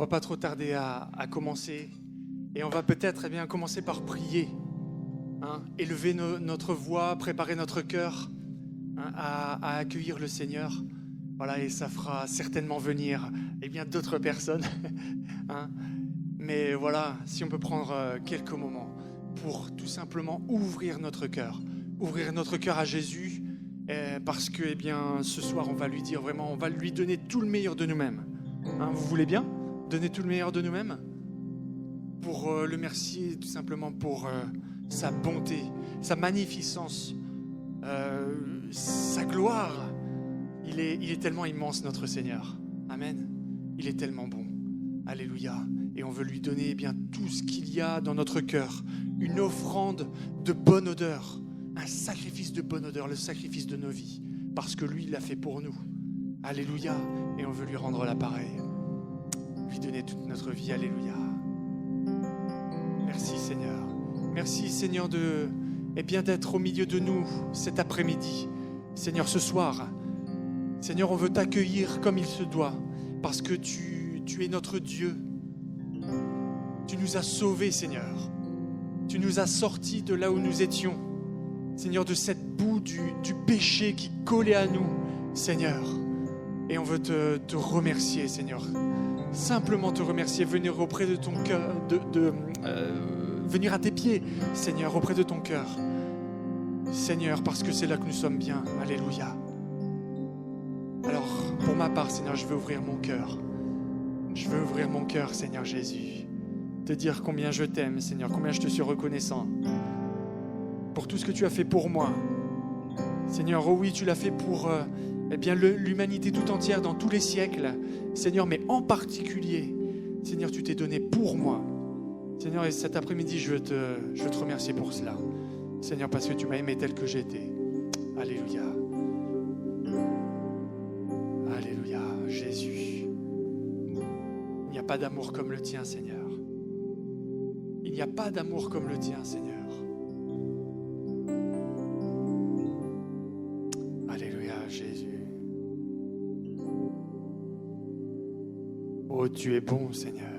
va pas trop tarder à commencer. Et on va peut-être commencer par prier. Élever notre voix, préparer notre cœur à accueillir le Seigneur. Voilà, et ça fera certainement venir d'autres personnes. Mais voilà, si on peut prendre quelques moments pour tout simplement ouvrir notre cœur à Jésus, parce que ce soir on va lui dire vraiment, on va lui donner tout le meilleur de nous-mêmes. Vous voulez bien donner tout le meilleur de nous-mêmes pour le remercier tout simplement pour sa bonté, sa magnificence, sa gloire. Il est tellement immense, notre Seigneur. Amen. Il est tellement bon. Alléluia. Et on veut lui donner tout ce qu'il y a dans notre cœur. Une offrande de bonne odeur. Un sacrifice de bonne odeur, le sacrifice de nos vies. Parce que lui, il l'a fait pour nous. Alléluia. Et on veut lui rendre l'appareil. Lui donner toute notre vie. Alléluia. Merci Seigneur. Merci Seigneur d'être au milieu de nous cet après-midi. Seigneur, ce soir, Seigneur, on veut t'accueillir comme il se doit, parce que tu es notre Dieu. Tu nous as sauvés, Seigneur. Tu nous as sortis de là où nous étions. Seigneur, de cette boue du péché qui collait à nous, Seigneur. Et on veut te remercier, Seigneur. Simplement te remercier, venir auprès de ton cœur, venir à tes pieds, Seigneur, auprès de ton cœur. Seigneur, parce que c'est là que nous sommes bien. Alléluia. Alors, pour ma part, Seigneur, je veux ouvrir mon cœur. Je veux ouvrir mon cœur, Seigneur Jésus. Te dire combien je t'aime, Seigneur, combien je te suis reconnaissant pour tout ce que tu as fait pour moi. Seigneur, oh oui, tu l'as fait pour l'humanité tout entière dans tous les siècles. Seigneur, mais en particulier, Seigneur, tu t'es donné pour moi. Seigneur, et cet après-midi, je veux te remercier pour cela. Seigneur, parce que tu m'as aimé tel que j'étais. Alléluia. Alléluia, Jésus. Il n'y a pas d'amour comme le tien, Seigneur. Il n'y a pas d'amour comme le tien, Seigneur. Alléluia, Jésus. Oh, tu es bon, Seigneur.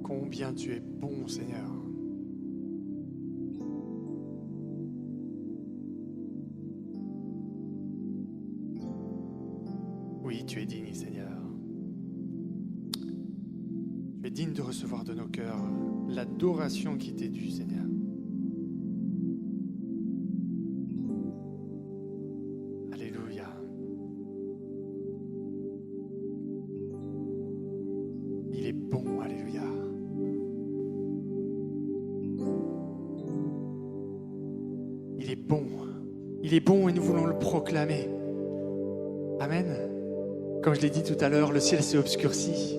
Combien tu es bon, Seigneur. Oui, tu es digne, Seigneur. Tu es digne de recevoir de nos cœurs l'adoration qui t'est due, Seigneur. Alléluia. Il est bon, alléluia. Il est bon. Il est bon et nous voulons le proclamer. Amen. Comme je l'ai dit tout à l'heure, le ciel s'est obscurci,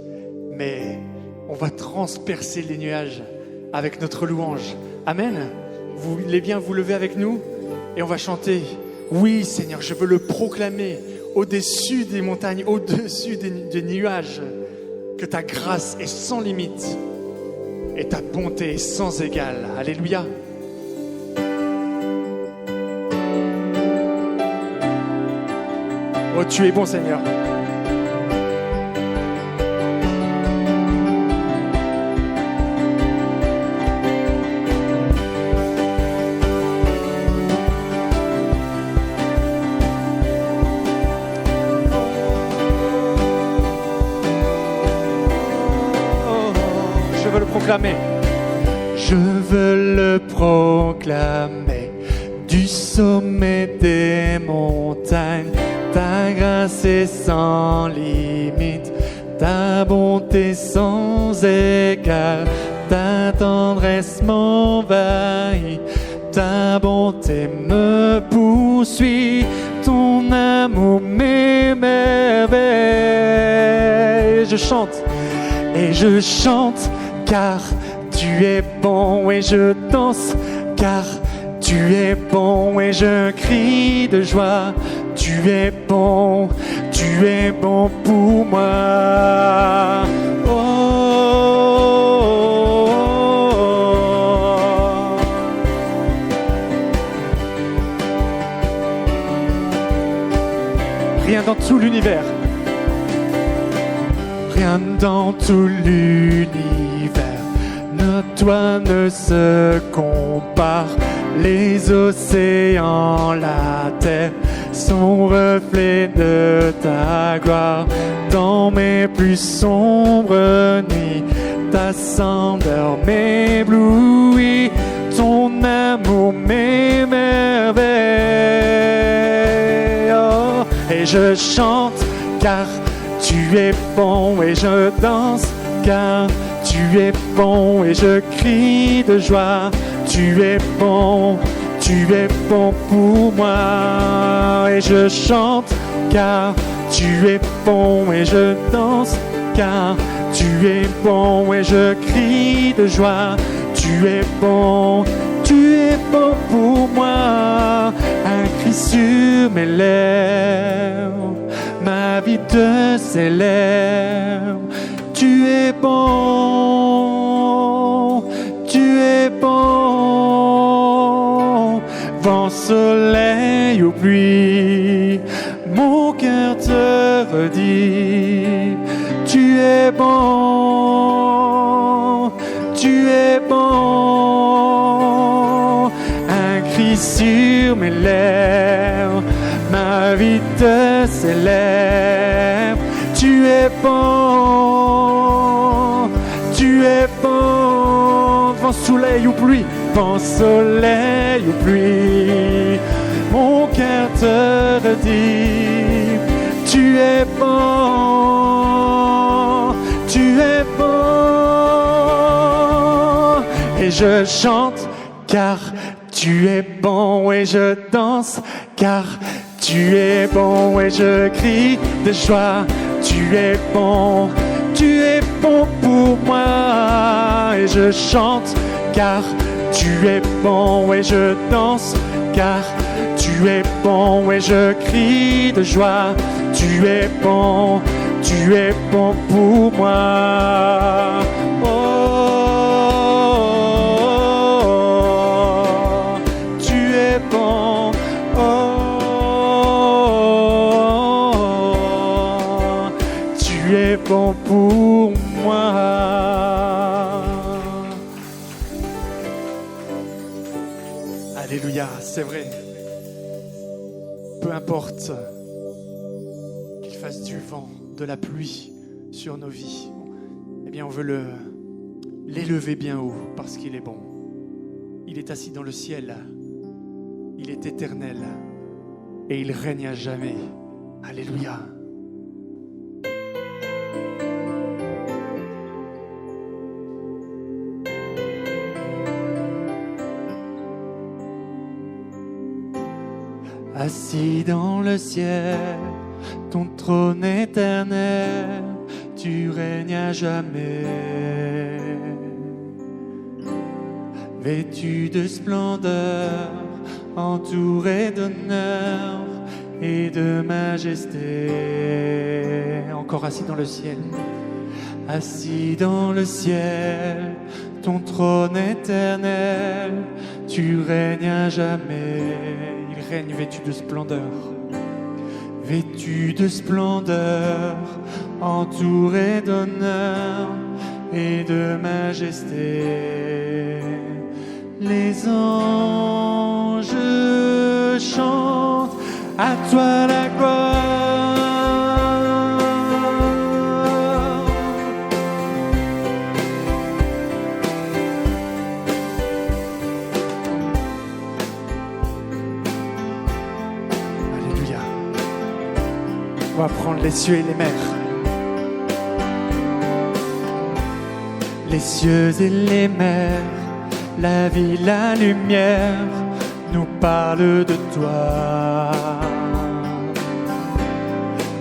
mais on va transpercer les nuages avec notre louange. Amen. Vous voulez bien vous lever avec nous et on va chanter. Oui, Seigneur, je veux le proclamer au-dessus des montagnes, au-dessus des nuages, que ta grâce est sans limite et ta bonté est sans égale. Alléluia. Oh, tu es bon, Seigneur. Je veux le proclamer. Je veux le proclamer du sommet des montagnes. Ta grâce est sans limite, ta bonté sans égal, ta tendresse m'envahit, ta bonté me poursuit, ton amour m'émerveille. Je chante car tu es bon et je danse car tu es bon et je crie de joie. Tu es bon pour moi. Oh, oh, oh. Rien dans tout l'univers, rien dans tout l'univers, toi ne se compare. Les océans, la terre, sont reflets de ta gloire. Dans mes plus sombres nuits, ta splendeur m'éblouit, ton amour m'émerveille. Oh, et je chante car tu es bon et je danse car tu es bon et je crie de joie. Tu es bon pour moi. Et je chante car tu es bon et je danse car tu es bon et je crie de joie. Tu es bon pour moi. Un cri sur mes lèvres, ma vie te célèbre. Tu es bon, vent, soleil ou pluie, mon cœur te redit. Tu es bon, un cri sur mes lèvres, ma vie te célèbre. Tu es bon, vent, soleil ou pluie, vent, soleil ou pluie, mon cœur te redit. Tu es bon, et je chante car tu es bon et je danse car tu es bon et je crie de joie. Tu es bon pour moi et je chante car tu es bon et je danse car tu es bon et je crie de joie. Tu es bon pour moi. Oh, tu es bon. Oh, tu es bon pour moi. Alléluia, c'est vrai. Peu importe qu'il fasse du vent, de la pluie sur nos vies, eh bien on veut l'élever bien haut parce qu'il est bon. Il est assis dans le ciel, il est éternel et il règne à jamais. Alléluia. Assis dans le ciel, ton trône éternel, tu règnes à jamais. Vêtu de splendeur, entouré d'honneur, et de majesté. Encore assis dans le ciel. Assis dans le ciel, ton trône éternel, tu règnes à jamais. Il règne vêtu de splendeur. Vêtu de splendeur, entouré d'honneur et de majesté. Les anges chantent à toi la gloire. Alléluia. On va prendre les cieux et les mers. Les cieux et les mers, la vie, la lumière, nous parlent de toi.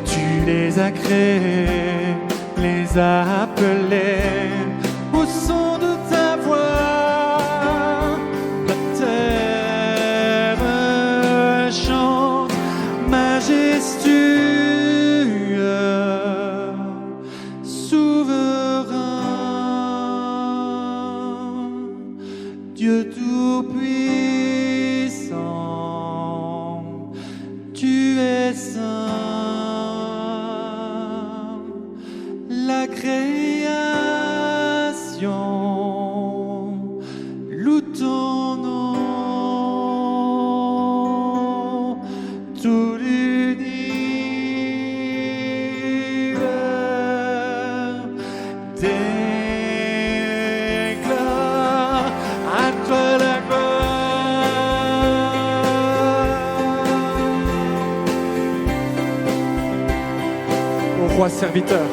Tu les as créés, les as appelés au son de ta voix. La terre chante majestueux, Dieu tout-puissant, tu es saint. La création loue ton nom, tout l'univers déclare à toi la gloire. Ô roi serviteur,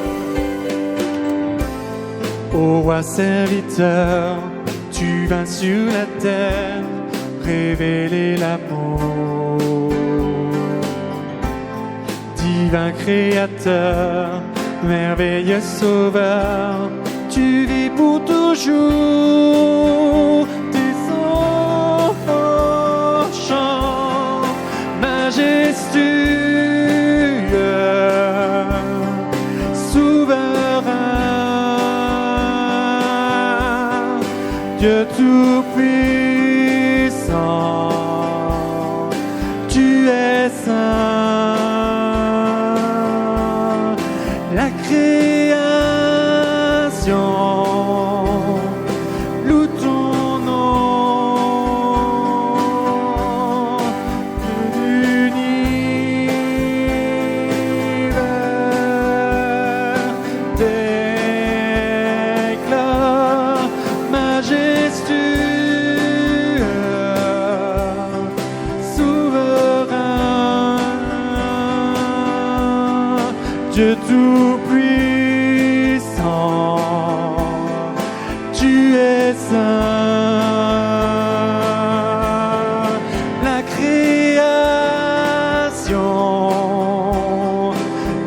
ô roi serviteur, tu vins sur la terre révéler l'amour. Divin créateur, merveilleux sauveur, tu vis pour toujours. Tes enfants chantent majestueux, souverain, Dieu tout-puissant, tu es saint. La création loue ton nom, l'univers déclare majestueux, souverain, Dieu tout-puissant, tu es saint. La création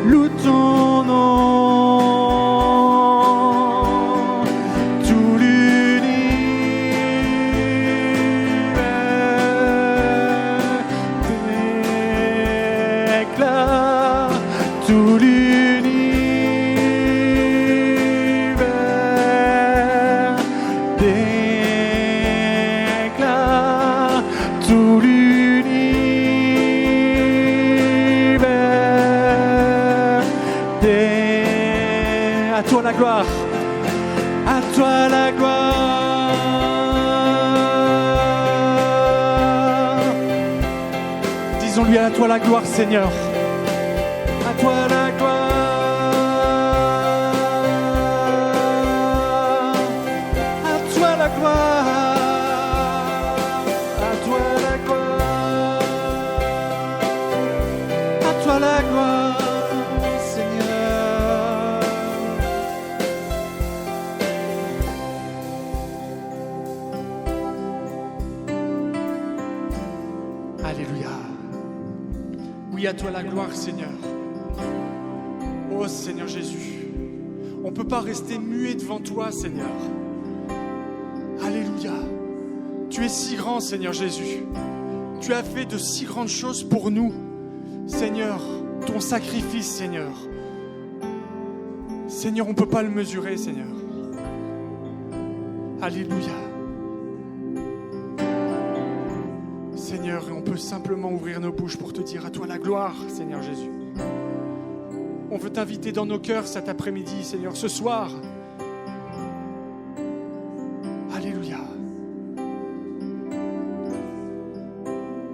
loue ton nom, tout l'univers déclare, tout l'univers déclare, tout l'univers à toi la gloire, à toi la gloire. Disons-lui à toi la gloire, Seigneur. À toi la gloire, à toi la gloire, à toi la gloire, à toi la gloire, Seigneur. Alléluia. Oui, à toi la gloire, Seigneur. Oh Seigneur Jésus, on ne peut pas rester muet devant toi, Seigneur. Alléluia. Tu es si grand, Seigneur Jésus. Tu as fait de si grandes choses pour nous. Seigneur, ton sacrifice, Seigneur. Seigneur, on ne peut pas le mesurer, Seigneur. Alléluia. Seigneur, on peut simplement ouvrir nos bouches pour te dire à toi la gloire, Seigneur Jésus. On veut t'inviter dans nos cœurs cet après-midi, Seigneur, ce soir. Alléluia.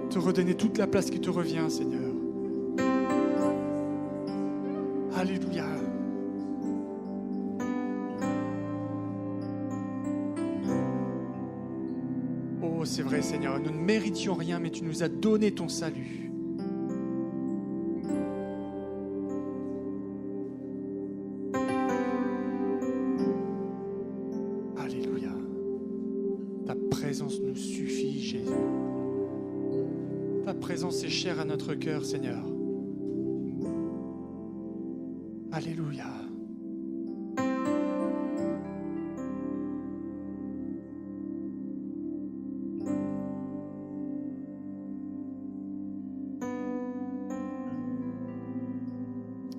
Te redonner toute la place qui te revient, Seigneur. Alléluia. Oh, c'est vrai, Seigneur, nous ne méritions rien, mais tu nous as donné ton salut. Alléluia. Ta présence nous suffit, Jésus. Ta présence est chère à notre cœur, Seigneur. Alléluia.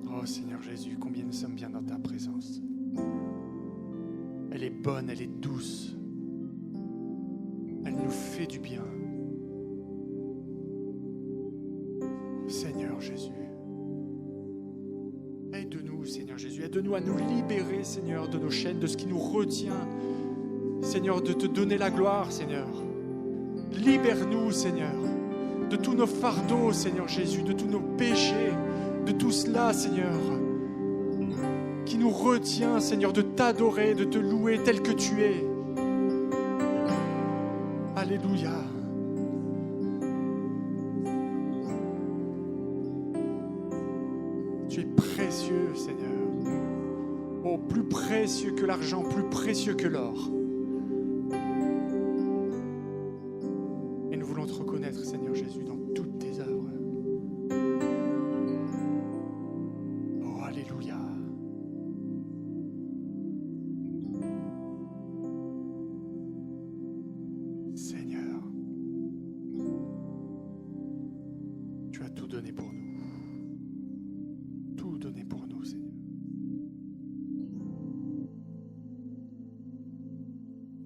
Oh Seigneur Jésus, combien nous sommes bien dans ta présence. Elle est bonne, elle est douce. Elle nous fait du bien. Seigneur Jésus. Aide-nous, Seigneur Jésus. Aide-nous à nous libérer, Seigneur, de nos chaînes, de ce qui nous retient. Seigneur, de te donner la gloire, Seigneur. Libère-nous, Seigneur, de tous nos fardeaux, Seigneur Jésus, de tous nos péchés, de tout cela, Seigneur, qui nous retient, Seigneur, de t'adorer, de te louer tel que tu es. Alléluia. Tu es précieux, Seigneur. Oh, plus précieux que l'argent, plus précieux que l'or. Et nous voulons te reconnaître, Seigneur Jésus, dans toutes tes œuvres. Oh, alléluia. Seigneur, tu as tout donné pour nous. Tout donné pour nous, Seigneur.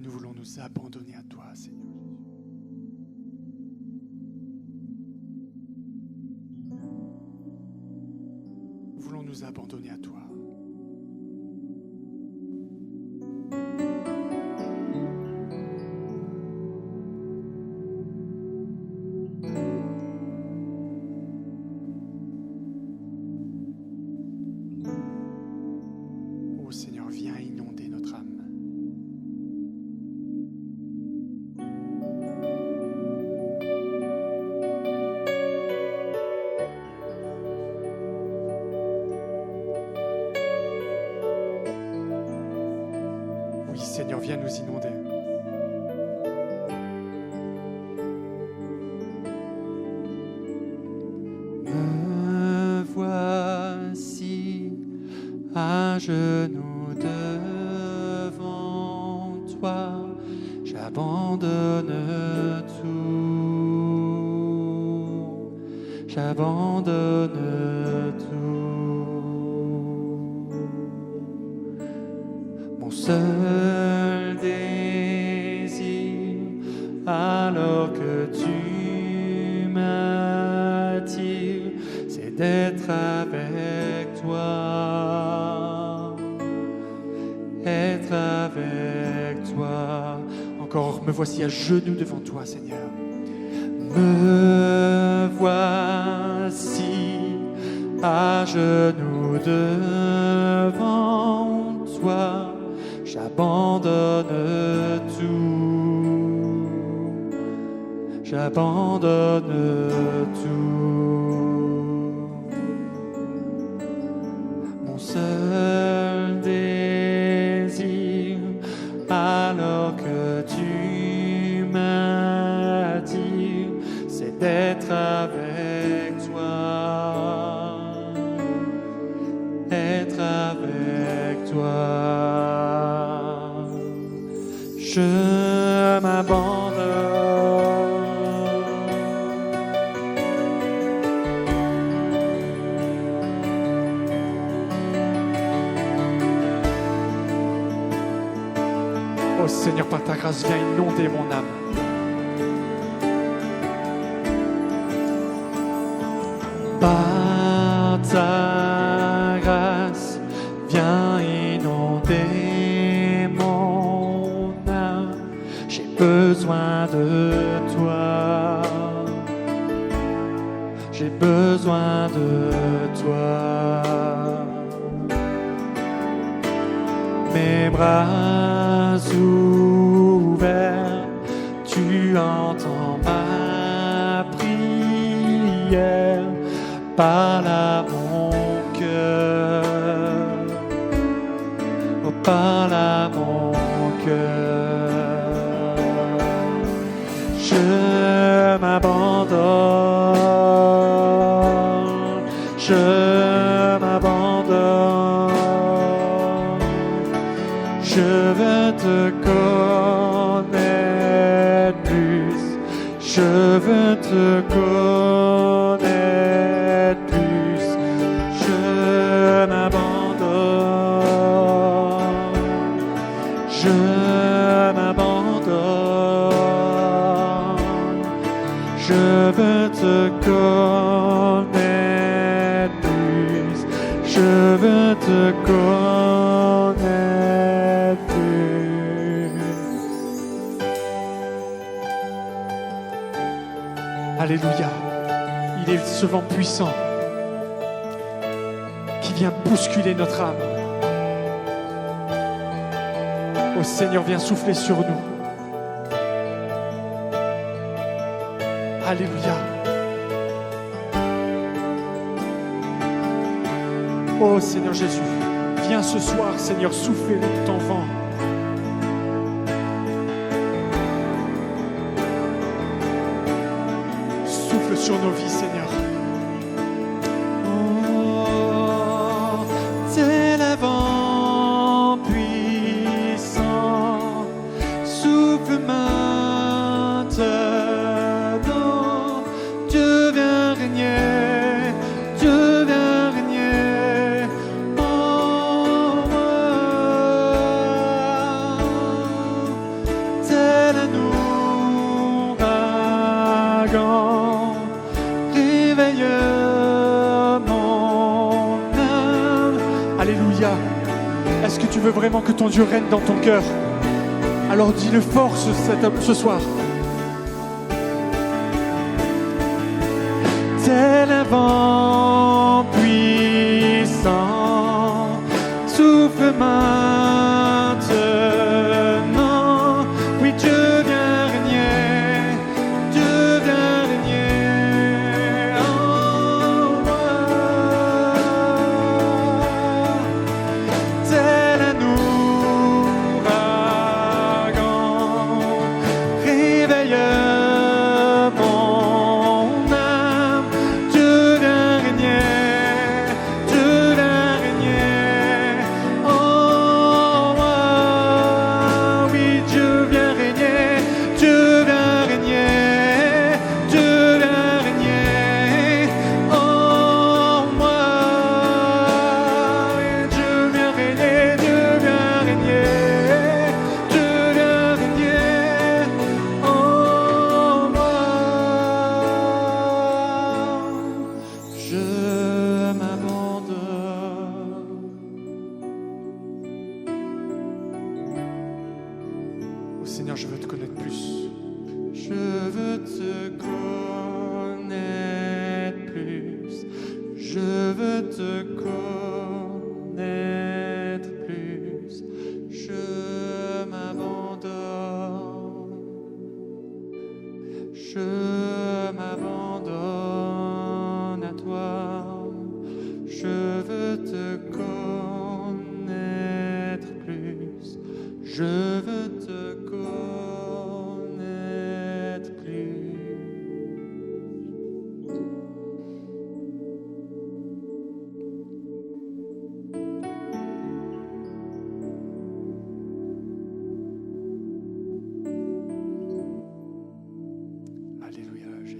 Nous voulons nous abandonner à toi, Seigneur Jésus. Nous voulons nous abandonner à toi. Oh Seigneur, viens inonder notre âme. Oui, Seigneur, viens nous inonder. Me voici à genoux devant toi, j'abandonne tout, j'abandonne tout. Mon seul désir, alors que tu m'attires, c'est d'être avec toi, être avec toi. Encore, me voici à genoux devant toi, Seigneur. Me voici à genoux devant toi, j'abandonne tout, j'abandonne tout. Mon seul désir, alors que tu m'attires, c'est d'être avec toi, être avec toi. Je m'abandonne. Oh Seigneur, par ta grâce, viens inonder mon âme. Par ta grâce, viens inonder mon âme. J'ai besoin de toi. J'ai besoin de toi. Mes bras ouverts, tu entends ma prière. Parle à mon cœur, oh, parle à mon cœur. Je m'abandonne, je m'abandonne. Je veux te connaître plus, je veux te connaître plus. Je m'abandonne, je m'abandonne. Je veux te connaître plus, je veux te connaître plus. Alléluia. Il est ce vent puissant qui vient bousculer notre âme. Oh Seigneur, viens souffler sur nous. Alléluia. Oh Seigneur Jésus, viens ce soir, Seigneur, souffler de ton vent. Souffle sur nos vies, Seigneur. Oh, c'est le vent puissant, souffle maintenant. Dieu vient régner, Dieu vient régner en moi. Tel un ouragan, réveille mon âme. Alléluia. Est-ce que tu veux vraiment que ton Dieu règne dans ton cœur? Alors dis-le fort ce soir. Tel un vent puissant, souffle maintenant. Oui, Dieu vient régner, Dieu vient régner en moi. Tel un ouragan, réveille mon âme. Dieu vient régner, Dieu vient régner en moi. Oui, Dieu vient régner, Dieu vient régner, Dieu vient régner en moi. Oui, Dieu vient régner, Dieu vient régner, Dieu vient régner en moi. Je m'abandonne. Oh Seigneur, je veux te connaître plus. Je veux te connaître plus. Je veux te connaître plus. Je m'abandonne. Je m'abandonne à toi. Je veux te connaître plus. Je veux te connaître plus. Alléluia, Jésus.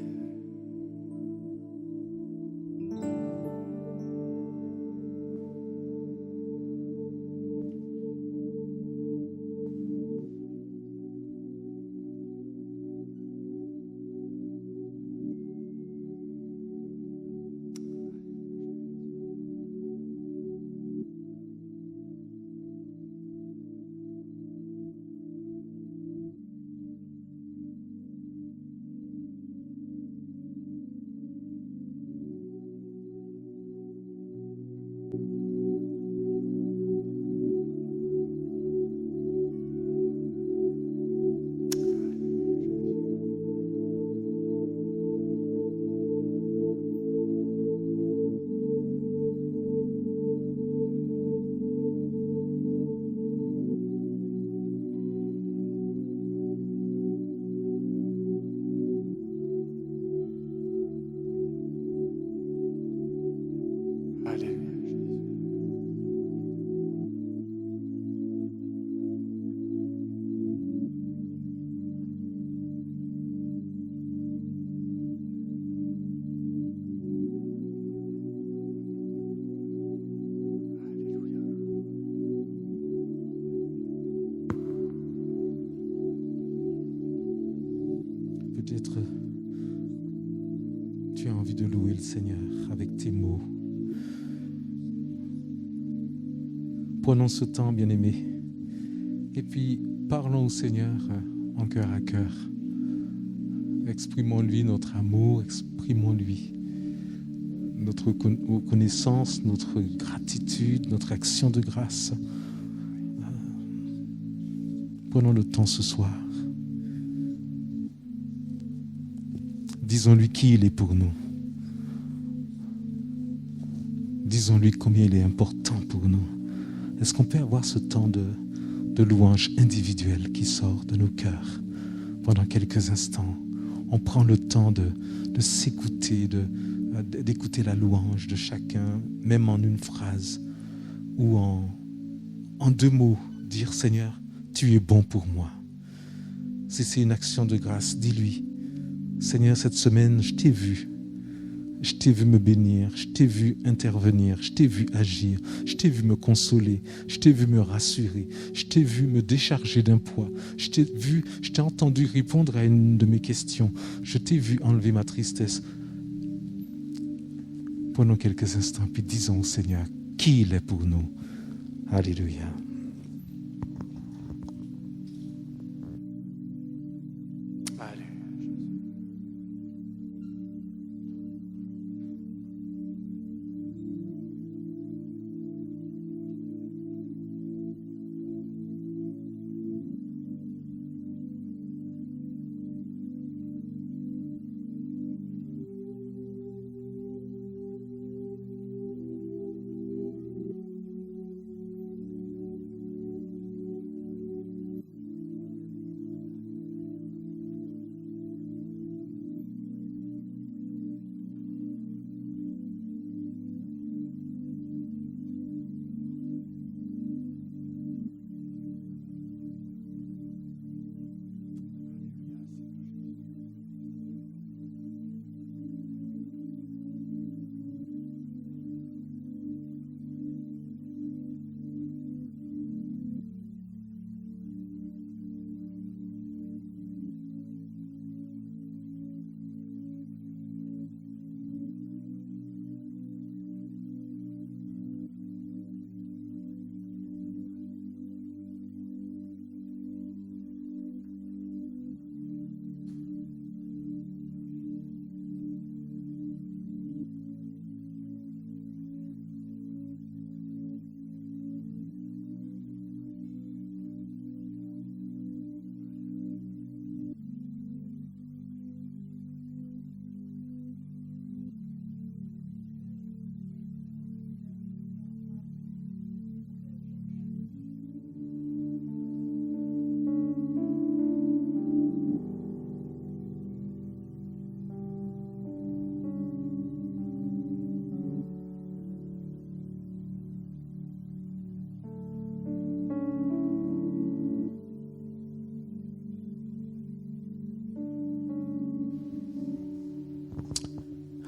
Peut-être tu as envie de louer le Seigneur avec tes mots. Prenons ce temps, bien-aimés, et puis parlons au Seigneur en cœur à cœur. Exprimons-lui notre amour, exprimons-lui notre reconnaissance, notre gratitude, notre action de grâce. Prenons le temps ce soir. Disons-lui qui il est pour nous. Disons-lui combien il est important pour nous. Est-ce qu'on peut avoir ce temps de louange individuelle qui sort de nos cœurs pendant quelques instants? On prend le temps de s'écouter, d'écouter la louange de chacun, même en une phrase ou en 2 mots, dire Seigneur, tu es bon pour moi. Si c'est une action de grâce, dis-lui, Seigneur, cette semaine, je t'ai vu me bénir, je t'ai vu intervenir, je t'ai vu agir, je t'ai vu me consoler, je t'ai vu me rassurer, je t'ai vu me décharger d'un poids, je t'ai entendu répondre à une de mes questions, je t'ai vu enlever ma tristesse. Prenons quelques instants, puis disons au Seigneur qui il est pour nous. Alléluia.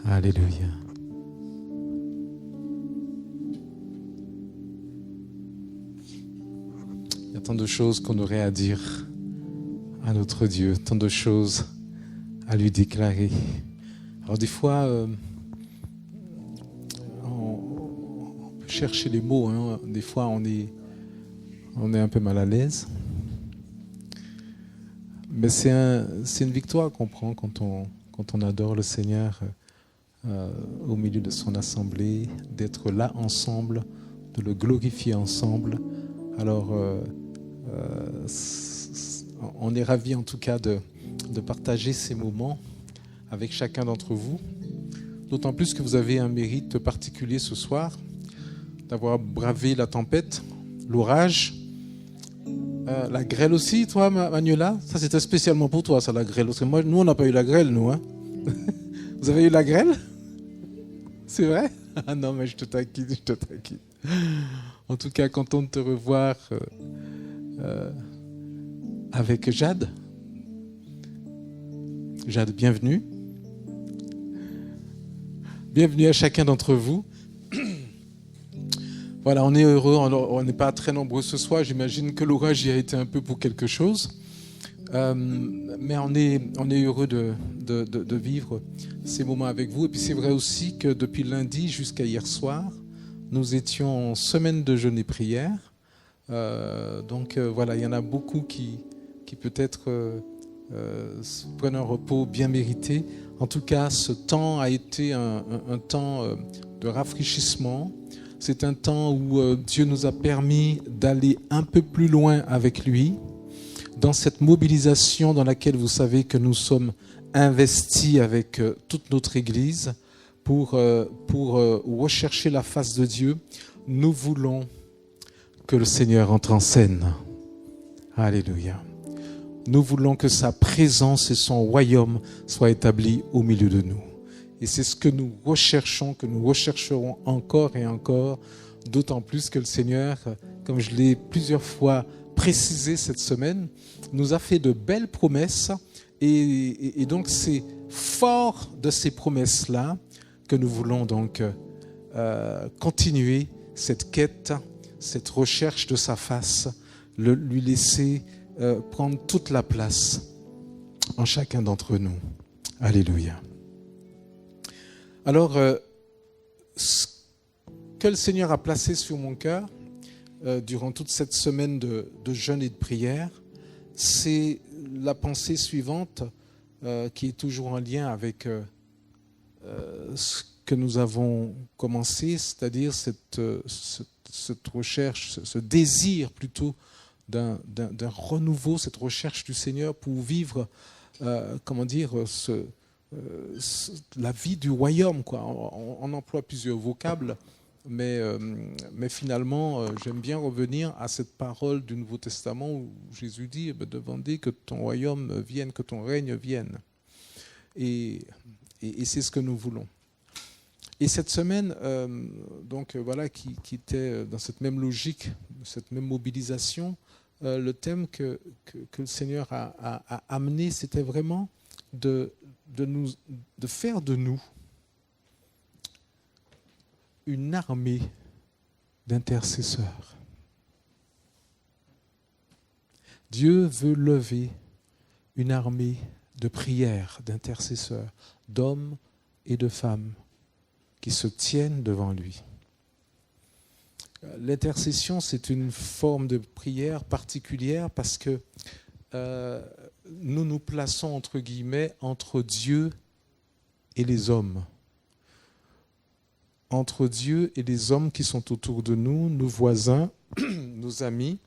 Alléluia. Il y a tant de choses qu'on aurait à dire à notre Dieu, tant de choses à lui déclarer. Alors des fois, on peut chercher les mots, hein. Des fois on est un peu mal à l'aise. Mais c'est une victoire qu'on prend quand on adore le Seigneur au milieu de son assemblée, d'être là ensemble, de le glorifier ensemble. Alors, on est ravis en tout cas de partager ces moments avec chacun d'entre vous. D'autant plus que vous avez un mérite particulier ce soir, d'avoir bravé la tempête, l'orage, la grêle aussi, toi Manuela. Ça c'était spécialement pour toi, ça, la grêle. Parce que nous on n'a pas eu la grêle, nous. Hein. Vous avez eu la grêle? C'est vrai? Ah non, mais je te taquine. En tout cas, content de te revoir avec Jade. Jade, bienvenue. Bienvenue à chacun d'entre vous. Voilà, on est heureux, on n'est pas très nombreux ce soir. J'imagine que l'orage y a été un peu pour quelque chose. Mais on est heureux de vivre ces moments avec vous. Et puis c'est vrai aussi que depuis lundi jusqu'à hier soir, nous étions en semaine de jeûne et prière. Donc voilà, il y en a beaucoup qui peut-être prennent un repos bien mérité. En tout cas, ce temps a été un temps de rafraîchissement. C'est un temps où Dieu nous a permis d'aller un peu plus loin avec lui, dans cette mobilisation dans laquelle vous savez que nous sommes investis avec toute notre Église pour rechercher la face de Dieu. Nous voulons que le Seigneur entre en scène. Alléluia. Nous voulons que sa présence et son royaume soient établis au milieu de nous. Et c'est ce que nous recherchons, que nous rechercherons encore et encore, d'autant plus que le Seigneur, comme je l'ai plusieurs fois précisé cette semaine, nous a fait de belles promesses. Et donc c'est fort de ces promesses-là que nous voulons donc continuer cette quête, cette recherche de sa face, lui laisser prendre toute la place en chacun d'entre nous. Alléluia. Alors, ce que le Seigneur a placé sur mon cœur durant toute cette semaine de jeûne et de prière, c'est la pensée suivante qui est toujours en lien avec ce que nous avons commencé, c'est-à-dire cette recherche, ce désir plutôt d'un renouveau, cette recherche du Seigneur pour vivre, la vie du royaume, quoi. On emploie plusieurs vocables, mais finalement, j'aime bien revenir à cette parole du Nouveau Testament où Jésus dit demandez que ton royaume vienne, que ton règne vienne. Et c'est ce que nous voulons. Et cette semaine, qui était dans cette même logique, cette même mobilisation, le thème que le Seigneur a amené, c'était vraiment de faire de nous une armée d'intercesseurs. Dieu veut lever une armée de prières, d'intercesseurs, d'hommes et de femmes qui se tiennent devant lui. L'intercession, c'est une forme de prière particulière parce que nous nous plaçons, entre guillemets, entre Dieu et les hommes. Entre Dieu et les hommes qui sont autour de nous, nos voisins, nos amis,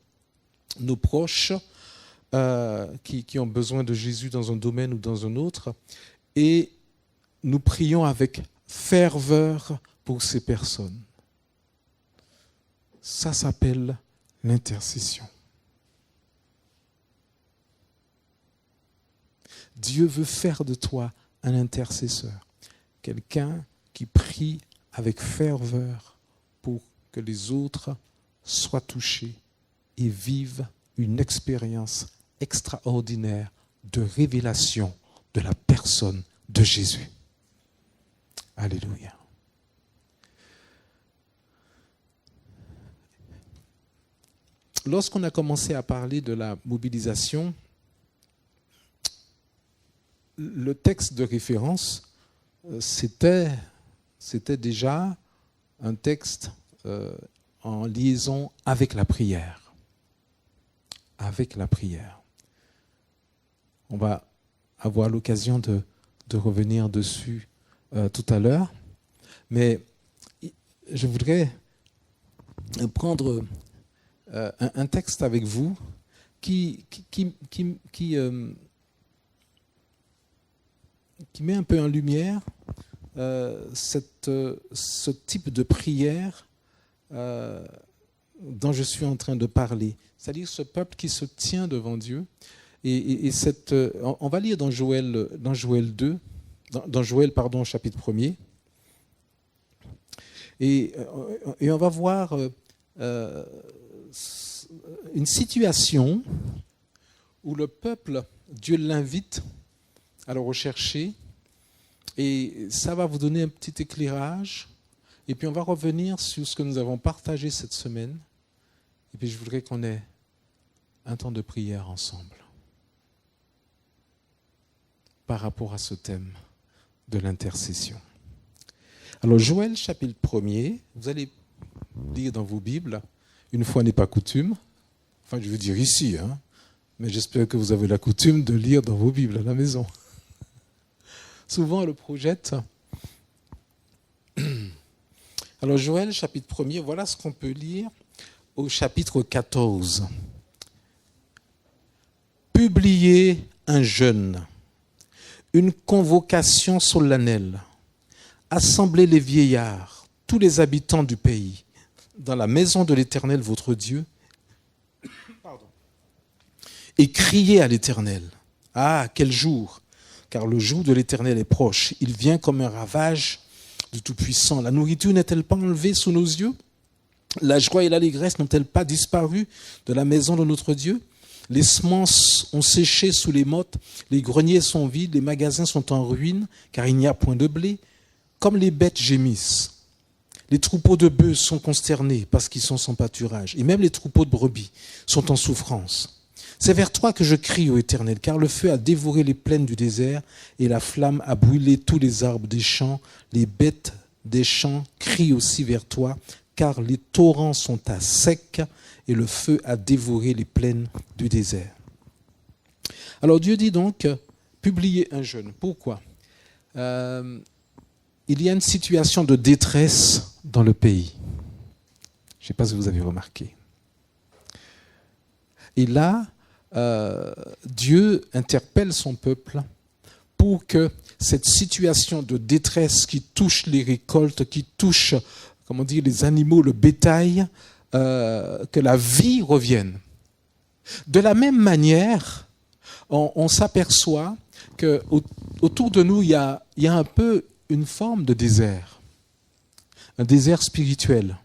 nos proches, qui ont besoin de Jésus dans un domaine ou dans un autre. Et nous prions avec ferveur pour ces personnes. Ça s'appelle l'intercession. Dieu veut faire de toi un intercesseur, quelqu'un qui prie avec ferveur pour que les autres soient touchés et vivent une expérience extraordinaire de révélation de la personne de Jésus. Alléluia. Lorsqu'on a commencé à parler de la mobilisation, le texte de référence, c'était déjà un texte en liaison avec la prière. Avec la prière. On va avoir l'occasion de revenir dessus tout à l'heure. Mais je voudrais prendre un texte avec vous qui met un peu en lumière ce type de prière dont je suis en train de parler. C'est-à-dire ce peuple qui se tient devant Dieu. On va lire dans Joël 2, dans Joël, chapitre 1er. Et on va voir une situation où le peuple, Dieu l'invite à le rechercher, et ça va vous donner un petit éclairage, et puis on va revenir sur ce que nous avons partagé cette semaine, et puis je voudrais qu'on ait un temps de prière ensemble. par rapport à ce thème de l'intercession. Alors Joël chapitre 1er, vous allez lire dans vos Bibles, une fois n'est pas coutume, enfin je veux dire ici, mais j'espère que vous avez la coutume de lire dans vos Bibles à la maison. Souvent on le projette. Alors Joël chapitre 1er, voilà ce qu'on peut lire au chapitre 14. Publiez un jeûne, une convocation solennelle. Assemblez les vieillards, tous les habitants du pays, dans la maison de l'Éternel votre Dieu, et criez à l'Éternel. Ah, quel jour! Car le jour de l'Éternel est proche. Il vient comme un ravage du Tout-Puissant. La nourriture n'est-elle pas enlevée sous nos yeux? La joie et l'allégresse n'ont-elles pas disparu de la maison de notre Dieu? Les semences ont séché sous les mottes, les greniers sont vides, les magasins sont en ruine, car il n'y a point de blé. Comme les bêtes gémissent, les troupeaux de bœufs sont consternés parce qu'ils sont sans pâturage, et même les troupeaux de brebis sont en souffrance. C'est vers toi que je crie, ô Éternel, car le feu a dévoré les plaines du désert, et la flamme a brûlé tous les arbres des champs. Les bêtes des champs crient aussi vers toi, car les torrents sont à sec, et le feu a dévoré les plaines du désert. Alors Dieu dit donc, publiez un jeûne. Pourquoi ? Il y a une situation de détresse dans le pays. Je ne sais pas si vous avez remarqué. Et là, Dieu interpelle son peuple pour que cette situation de détresse qui touche les récoltes, qui touche, les animaux, le bétail, que la vie revienne. De la même manière, on s'aperçoit qu'autour de nous, il y a un peu une forme de désert, un désert spirituel,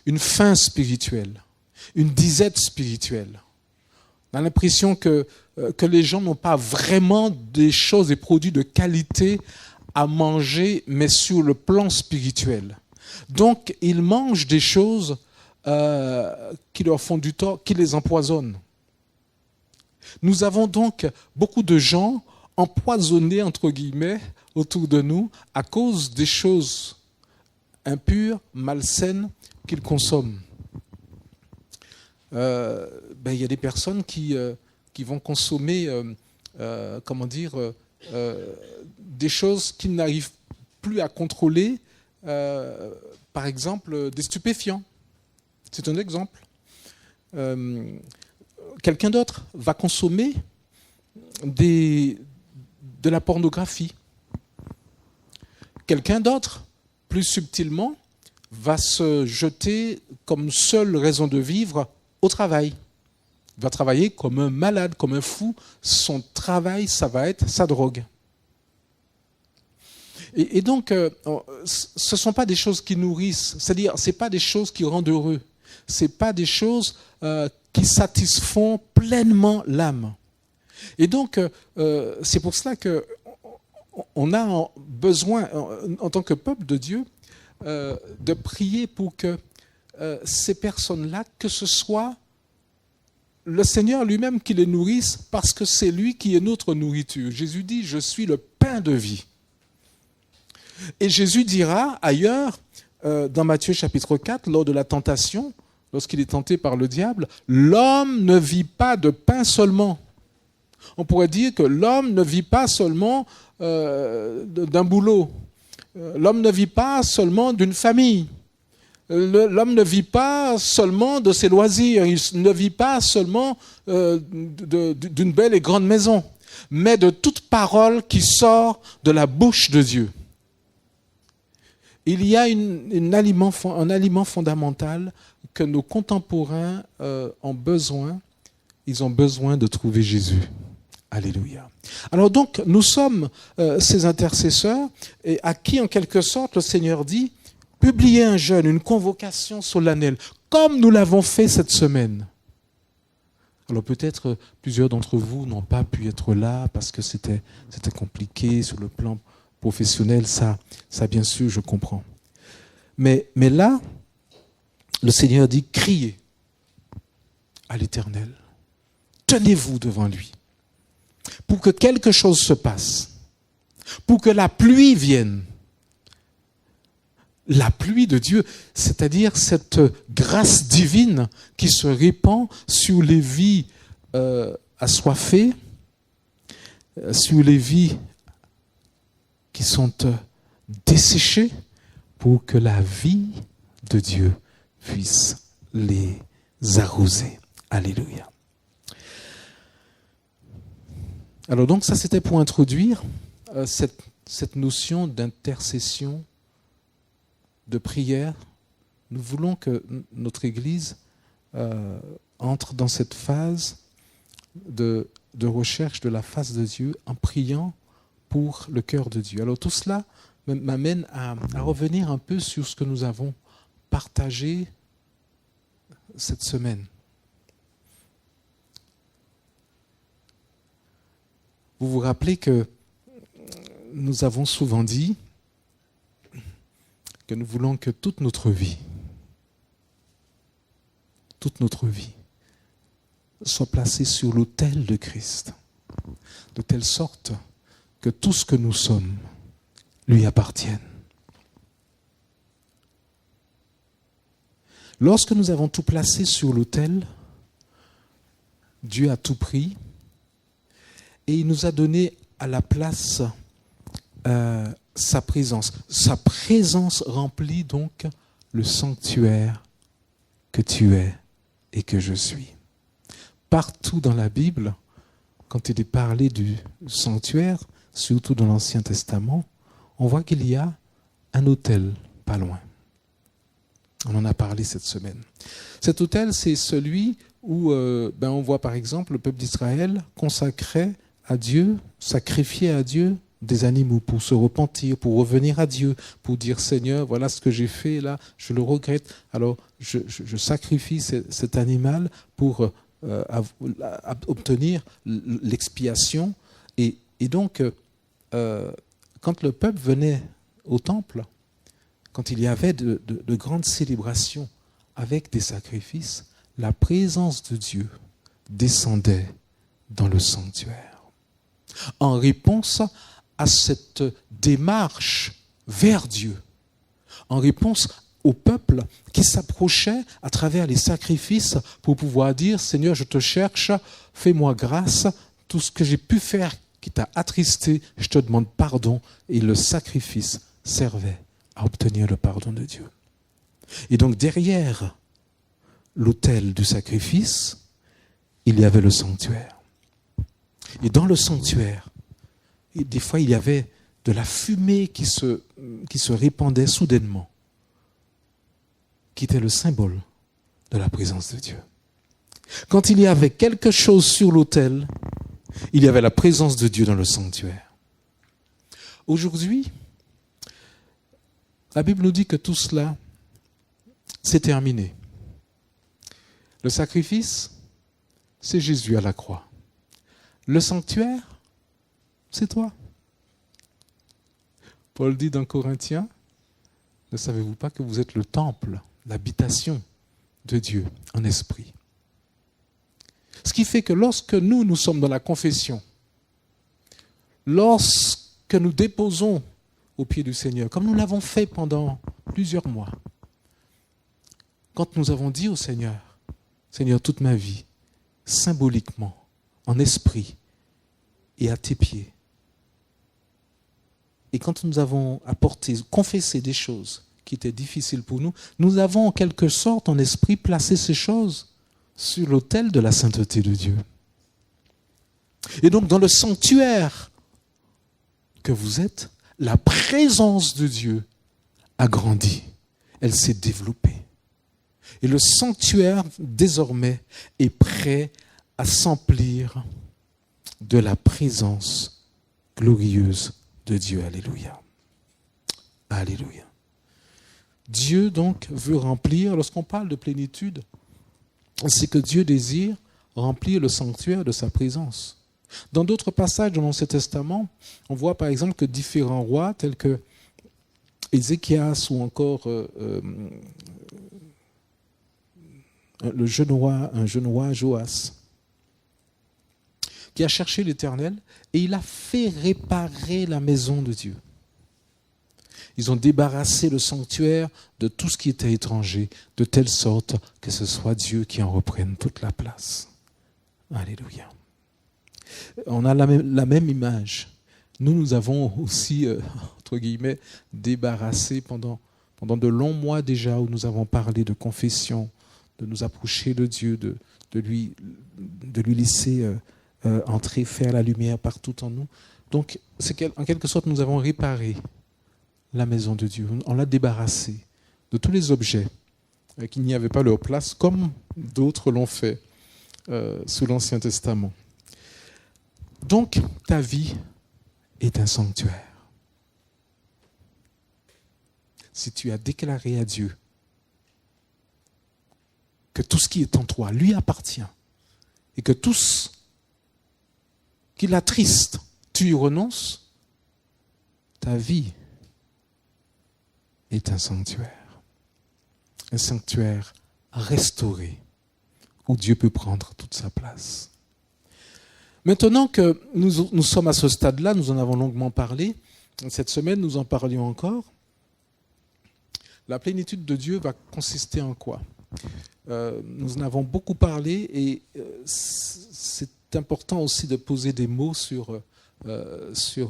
une faim spirituelle, une disette spirituelle. On a l'impression que les gens n'ont pas vraiment des choses et produits de qualité à manger, mais sur le plan spirituel. Donc, ils mangent des choses qui leur font du tort, qui les empoisonnent. Nous avons donc beaucoup de gens empoisonnés, entre guillemets, autour de nous à cause des choses impures, malsaines qu'ils consomment. Il y a des personnes qui vont consommer des choses qu'ils n'arrivent plus à contrôler, par exemple des stupéfiants. C'est un exemple. Quelqu'un d'autre va consommer de la pornographie. Quelqu'un d'autre, plus subtilement, va se jeter comme seule raison de vivre au travail. Il va travailler comme un malade, comme un fou. Son travail, ça va être sa drogue. Et donc, ce ne sont pas des choses qui nourrissent. C'est-à-dire, ce n'est pas des choses qui rendent heureux. Ce n'est pas des choses qui satisfont pleinement l'âme. Et donc, c'est pour cela qu'on a besoin, en tant que peuple de Dieu, de prier pour que ces personnes-là, que ce soit le Seigneur lui-même qui les nourrisse, parce que c'est lui qui est notre nourriture. Jésus dit, je suis le pain de vie. Et Jésus dira ailleurs, dans Matthieu chapitre 4, lors de la tentation, lorsqu'il est tenté par le diable, l'homme ne vit pas de pain seulement. On pourrait dire que l'homme ne vit pas seulement d'un boulot. L'homme ne vit pas seulement d'une famille. L'homme ne vit pas seulement de ses loisirs. Il ne vit pas seulement d'une belle et grande maison, mais de toute parole qui sort de la bouche de Dieu. Il y a un aliment fondamental que nos contemporains ont besoin. Ils ont besoin de trouver Jésus. Alléluia. Alors donc, nous sommes ces intercesseurs et à qui, en quelque sorte, le Seigneur dit, publiez un jeûne, une convocation solennelle, comme nous l'avons fait cette semaine. Alors peut-être plusieurs d'entre vous n'ont pas pu être là parce que c'était compliqué sur le plan professionnel, ça bien sûr, je comprends. Mais là, le Seigneur dit, criez à l'Éternel. Tenez-vous devant lui. pour que quelque chose se passe, pour que la pluie vienne. La pluie de Dieu, c'est-à-dire cette grâce divine qui se répand sur les vies assoiffées, sur les vies qui sont desséchées, pour que la vie de Dieu puisse les arroser. Alléluia. Alors donc ça c'était pour introduire cette notion d'intercession, de prière. Nous voulons que notre Église entre dans cette phase de recherche de la face de Dieu en priant pour le cœur de Dieu. Alors tout cela m'amène à revenir un peu sur ce que nous avons partagé cette semaine. Vous vous rappelez que nous avons souvent dit que nous voulons que toute notre vie soit placée sur l'autel de Christ, de telle sorte que tout ce que nous sommes lui appartienne. Lorsque nous avons tout placé sur l'autel, Dieu a tout pris et il nous a donné à la place sa présence. Sa présence remplit donc le sanctuaire que tu es et que je suis. Partout dans la Bible, quand il est parlé du sanctuaire, surtout dans l'Ancien Testament, on voit qu'il y a un autel pas loin. On en a parlé cette semaine. Cet autel, c'est celui où on voit par exemple le peuple d'Israël consacrait à Dieu, sacrifier à Dieu des animaux pour se repentir, pour revenir à Dieu, pour dire Seigneur, voilà ce que j'ai fait là, je le regrette. Alors je sacrifie cet animal pour obtenir l'expiation. Et donc, quand le peuple venait au temple, quand il y avait de grandes célébrations avec des sacrifices, la présence de Dieu descendait dans le sanctuaire. En réponse à cette démarche vers Dieu, en réponse au peuple qui s'approchait à travers les sacrifices pour pouvoir dire « Seigneur, je te cherche, fais-moi grâce, tout ce que j'ai pu faire qui t'a attristé, je te demande pardon. » Et le sacrifice servait à obtenir le pardon de Dieu. Et donc derrière l'autel du sacrifice, il y avait le sanctuaire. Et dans le sanctuaire, des fois il y avait de la fumée qui se répandait soudainement, qui était le symbole de la présence de Dieu. Quand il y avait quelque chose sur l'autel, il y avait la présence de Dieu dans le sanctuaire. Aujourd'hui, la Bible nous dit que tout cela, c'est terminé. Le sacrifice, c'est Jésus à la croix. Le sanctuaire, c'est toi. Paul dit dans Corinthiens, ne savez-vous pas que vous êtes le temple, l'habitation de Dieu en esprit? Ce qui fait que lorsque nous sommes dans la confession, lorsque nous déposons au pied du Seigneur, comme nous l'avons fait pendant plusieurs mois, quand nous avons dit au Seigneur, Seigneur, toute ma vie, symboliquement, en esprit et à tes pieds, et quand nous avons confessé des choses qui étaient difficiles pour nous, nous avons en quelque sorte en esprit placé ces choses sur l'autel de la sainteté de Dieu. Et donc dans le sanctuaire que vous êtes, la présence de Dieu a grandi, elle s'est développée. Et le sanctuaire désormais est prêt à s'emplir de la présence glorieuse de Dieu. Alléluia. Alléluia. Dieu donc veut remplir, lorsqu'on parle de plénitude, c'est que Dieu désire remplir le sanctuaire de sa présence. Dans d'autres passages dans l'Ancien Testament, on voit par exemple que différents rois, tels que Ézéchias ou encore un jeune roi Joas, qui a cherché l'Éternel et il a fait réparer la maison de Dieu. Ils ont débarrassé le sanctuaire de tout ce qui était étranger, de telle sorte que ce soit Dieu qui en reprenne toute la place. Alléluia. On a la même image. Nous avons aussi, entre guillemets, débarrassé pendant de longs mois déjà où nous avons parlé de confession, de nous approcher de Dieu, de lui laisser entrer, faire la lumière partout en nous. Donc, en quelque sorte, nous avons réparé la maison de Dieu. On l'a débarrassée de tous les objets qui n'y avaient pas leur place, comme d'autres l'ont fait sous l'Ancien Testament. Donc, ta vie est un sanctuaire. Si tu as déclaré à Dieu que tout ce qui est en toi lui appartient et que tout ce qui l'attriste, tu y renonces, ta vie est un sanctuaire restauré où Dieu peut prendre toute sa place. Maintenant que nous sommes à ce stade-là, nous en avons longuement parlé, cette semaine nous en parlions encore, la plénitude de Dieu va consister en quoi ? Nous en avons beaucoup parlé et c'est important aussi de poser des mots sur ce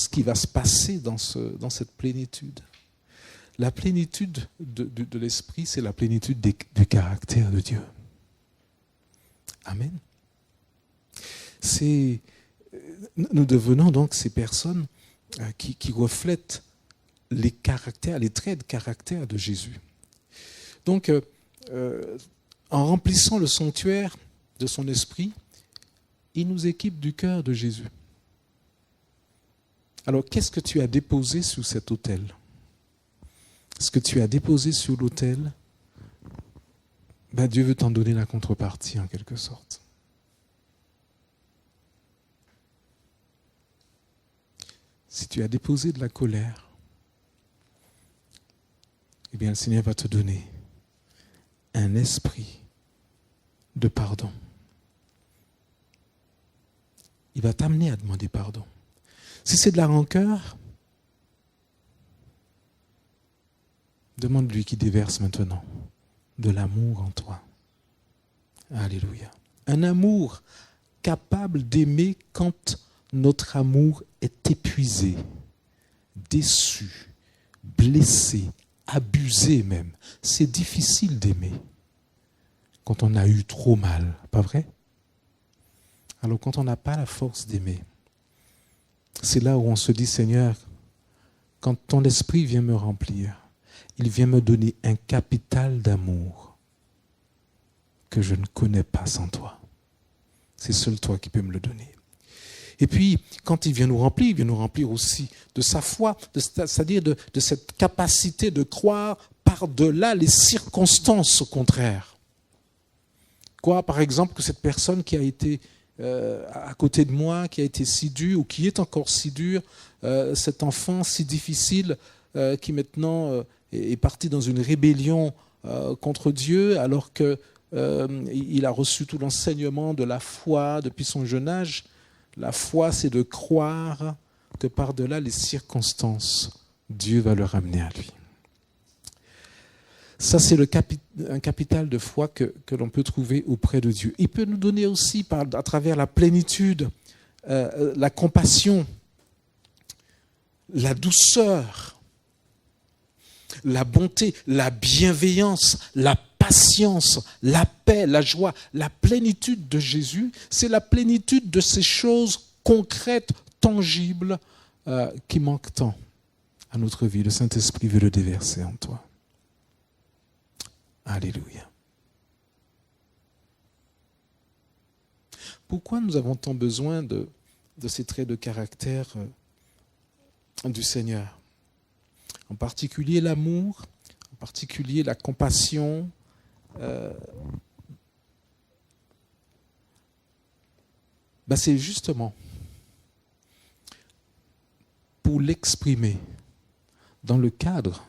qui va se passer dans cette plénitude. La plénitude de l'esprit, c'est la plénitude du caractère de Dieu. Amen. Nous devenons donc ces personnes qui reflètent les traits de caractère de Jésus. Donc, en remplissant le sanctuaire de son esprit, il nous équipe du cœur de Jésus. Alors, qu'est-ce que tu as déposé sur cet autel ? Ce que tu as déposé sur l'autel, Dieu veut t'en donner la contrepartie en quelque sorte. Si tu as déposé de la colère, eh bien le Seigneur va te donner un esprit de pardon. Il va t'amener à demander pardon. Si c'est de la rancœur, demande-lui qu'il déverse maintenant de l'amour en toi. Alléluia. Un amour capable d'aimer quand notre amour est épuisé, déçu, blessé, abusé même. C'est difficile d'aimer quand on a eu trop mal, pas vrai ? Alors quand on n'a pas la force d'aimer, c'est là où on se dit, Seigneur, quand ton esprit vient me remplir, il vient me donner un capital d'amour que je ne connais pas sans toi. C'est seul toi qui peux me le donner. Et puis, quand il vient nous remplir aussi de sa foi, c'est-à-dire de cette capacité de croire par-delà les circonstances contraires. Croire, par exemple, que cette personne qui a été à côté de moi, qui a été si dure ou qui est encore si dure, cet enfant si difficile qui maintenant est parti dans une rébellion contre Dieu alors qu'il a reçu tout l'enseignement de la foi depuis son jeune âge. La foi, c'est de croire que par-delà les circonstances, Dieu va le ramener à lui. Ça, c'est un capital de foi que l'on peut trouver auprès de Dieu. Il peut nous donner aussi, à travers la plénitude, la compassion, la douceur, la bonté, la bienveillance, la patience, la paix, la joie. La plénitude de Jésus, c'est la plénitude de ces choses concrètes, tangibles, qui manquent tant à notre vie. Le Saint-Esprit veut le déverser en toi. Alléluia. Pourquoi nous avons tant besoin de ces traits de caractère du Seigneur ? En particulier l'amour, en particulier la compassion. C'est justement pour l'exprimer dans le cadre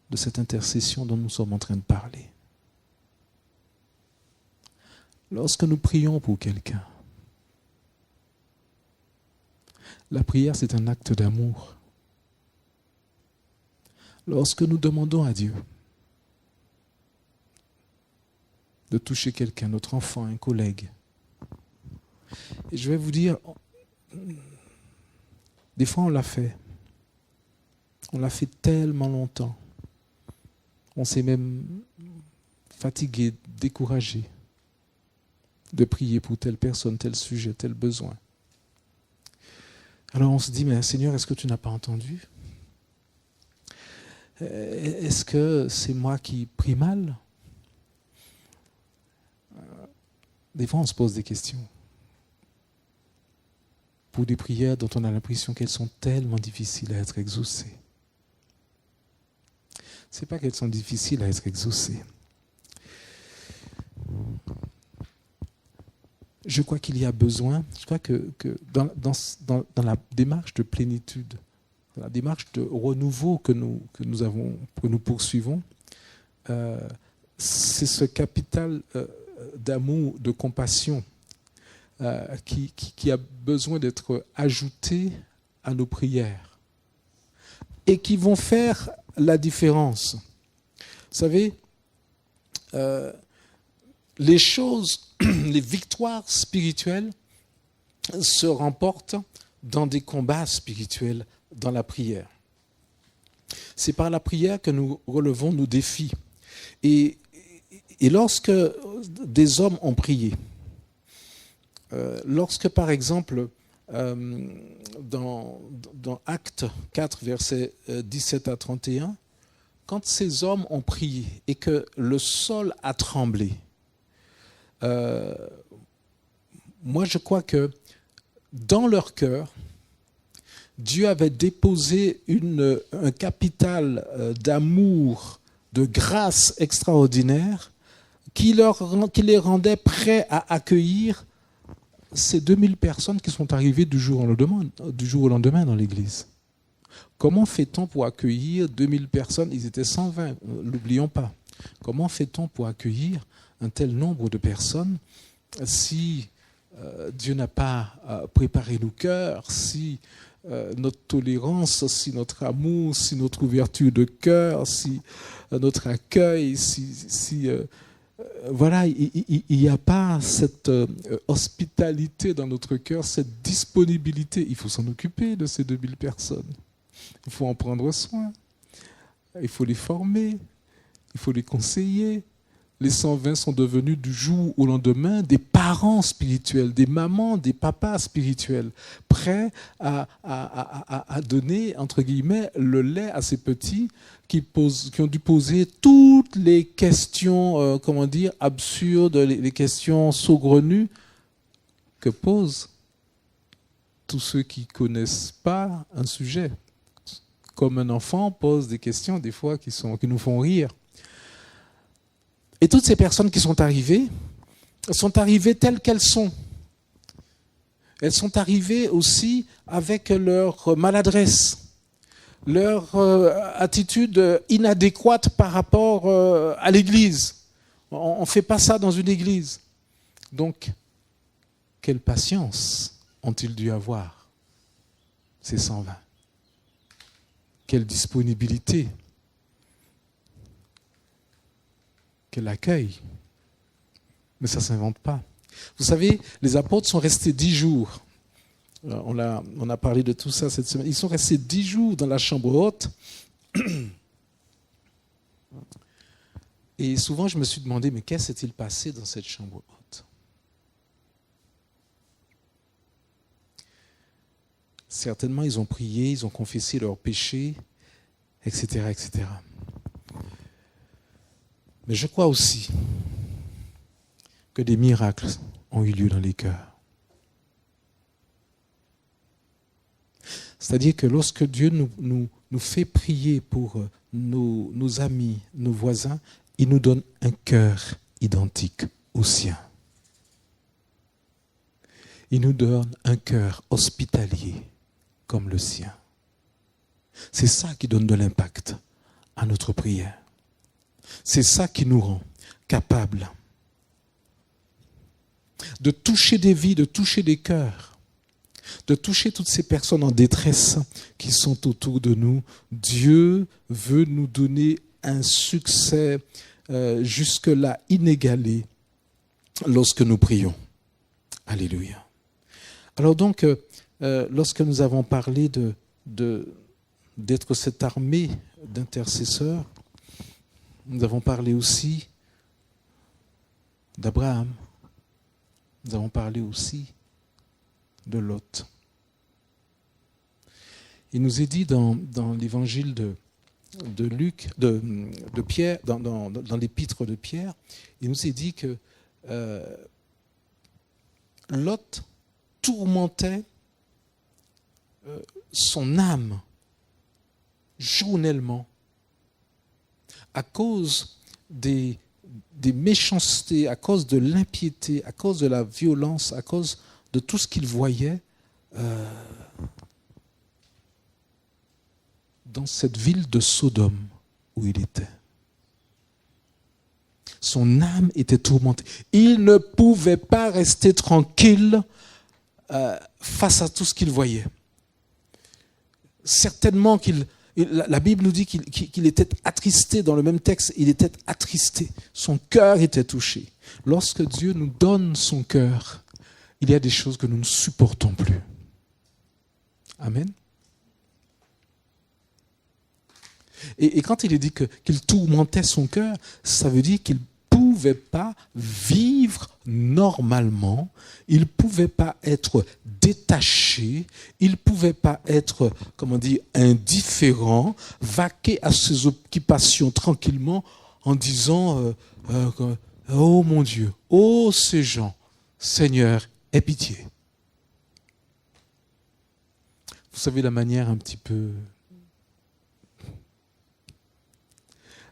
de cette intercession dont nous sommes en train de parler. Lorsque nous prions pour quelqu'un, la prière, c'est un acte d'amour. Lorsque nous demandons à Dieu de toucher quelqu'un, notre enfant, un collègue, et je vais vous dire, des fois on l'a fait. On l'a fait tellement longtemps. On s'est même fatigué, découragé de prier pour telle personne, tel sujet, tel besoin. Alors on se dit, mais Seigneur, est-ce que tu n'as pas entendu? Est-ce que c'est moi qui prie mal? Des fois on se pose des questions. Pour des prières dont on a l'impression qu'elles sont tellement difficiles à être exaucées. Ce n'est pas qu'elles sont difficiles à être exaucées. Je crois qu'il y a besoin, je crois que dans la démarche de plénitude, dans la démarche de renouveau que nous poursuivons, c'est ce capital d'amour, de compassion qui a besoin d'être ajouté à nos prières et qui vont faire la différence. Vous savez, les choses, les victoires spirituelles se remportent dans des combats spirituels, dans la prière. C'est par la prière que nous relevons nos défis. Et lorsque des hommes ont prié, lorsque par exemple, dans Actes 4, versets 17 à 31, quand ces hommes ont prié et que le sol a tremblé, moi je crois que dans leur cœur, Dieu avait déposé un capital d'amour, de grâce extraordinaire qui les rendait prêts à accueillir ces 2000 personnes qui sont arrivées du jour au lendemain dans l'église. Comment fait-on pour accueillir 2000 personnes? Ils étaient 120, l'oublions pas. Comment fait-on pour accueillir un tel nombre de personnes si Dieu n'a pas préparé nos cœurs, si notre tolérance, si notre amour, si notre ouverture de cœur, si notre accueil, voilà, il n'y a pas cette hospitalité dans notre cœur, cette disponibilité. Il faut s'en occuper de ces 2000 personnes. Il faut en prendre soin. Il faut les former. Il faut les conseiller. Les 120 sont devenus du jour au lendemain des parents spirituels, des mamans, des papas spirituels, prêts à donner, entre guillemets, le lait à ces petits qui ont dû poser toutes les questions, absurdes, les questions saugrenues que posent tous ceux qui ne connaissent pas un sujet. Comme un enfant pose des questions, des fois, qui nous font rire. Et toutes ces personnes qui sont arrivées telles qu'elles sont. Elles sont arrivées aussi avec leur maladresse, leur attitude inadéquate par rapport à l'Église. On ne fait pas ça dans une Église. Donc, quelle patience ont-ils dû avoir, ces 120 ? Quelle disponibilité ? Quel accueil. Mais ça ne s'invente pas. Vous savez, les apôtres sont restés 10 jours. On a parlé de tout ça cette semaine. Ils sont restés 10 jours dans la chambre haute. Et souvent, je me suis demandé, mais qu'est-ce s'est-il passé dans cette chambre haute ? Certainement, ils ont prié, ils ont confessé leurs péchés, etc., etc. Mais je crois aussi que des miracles ont eu lieu dans les cœurs. C'est-à-dire que lorsque Dieu nous fait prier pour nos amis, nos voisins, il nous donne un cœur identique au sien. Il nous donne un cœur hospitalier comme le sien. C'est ça qui donne de l'impact à notre prière. C'est ça qui nous rend capables de toucher des vies, de toucher des cœurs, de toucher toutes ces personnes en détresse qui sont autour de nous. Dieu veut nous donner un succès jusque-là inégalé lorsque nous prions. Alléluia. Alors donc, lorsque nous avons parlé d'être cette armée d'intercesseurs, nous avons parlé aussi d'Abraham. Nous avons parlé aussi de Lot. Il nous est dit dans l'évangile de Luc, de Pierre, dans l'épître de Pierre, il nous est dit que Lot tourmentait son âme journellement à cause des méchancetés, à cause de l'impiété, à cause de la violence, à cause de tout ce qu'il voyait dans cette ville de Sodome où il était. Son âme était tourmentée. Il ne pouvait pas rester tranquille face à tout ce qu'il voyait. Certainement la Bible nous dit qu'il était attristé, dans le même texte, il était attristé. Son cœur était touché. Lorsque Dieu nous donne son cœur, il y a des choses que nous ne supportons plus. Amen. Et quand il est dit qu'il tourmentait son cœur, ça veut dire qu'il ne pouvait pas vivre normalement, il ne pouvait pas être détaché, il ne pouvait pas être, indifférent, vaquer à ses occupations tranquillement en disant oh mon Dieu, oh ces gens, Seigneur, aie pitié. Vous savez la manière un petit peu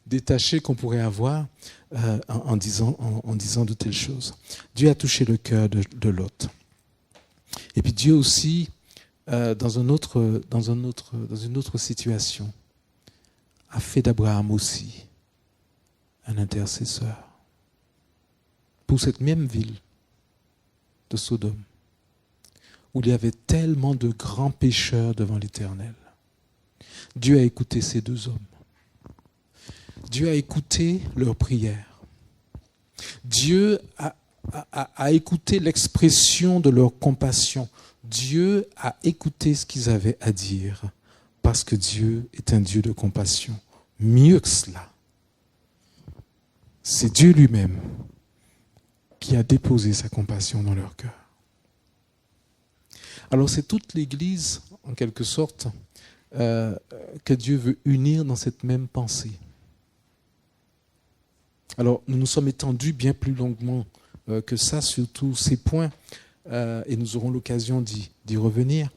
détachée qu'on pourrait avoir en disant de telles choses. Dieu a touché le cœur de Lot. Et puis Dieu aussi, dans une autre situation, a fait d'Abraham aussi un intercesseur pour cette même ville de Sodome, où il y avait tellement de grands pécheurs devant l'Éternel. Dieu a écouté ces deux hommes. Dieu a écouté leurs prières. Dieu a écouté l'expression de leur compassion. Dieu a écouté ce qu'ils avaient à dire, parce que Dieu est un Dieu de compassion. Mieux que cela, c'est Dieu lui-même qui a déposé sa compassion dans leur cœur. Alors c'est toute l'Église, en quelque sorte, que Dieu veut unir dans cette même pensée. Alors, nous nous sommes étendus bien plus longuement que ça sur tous ces points, et nous aurons l'occasion d'y revenir.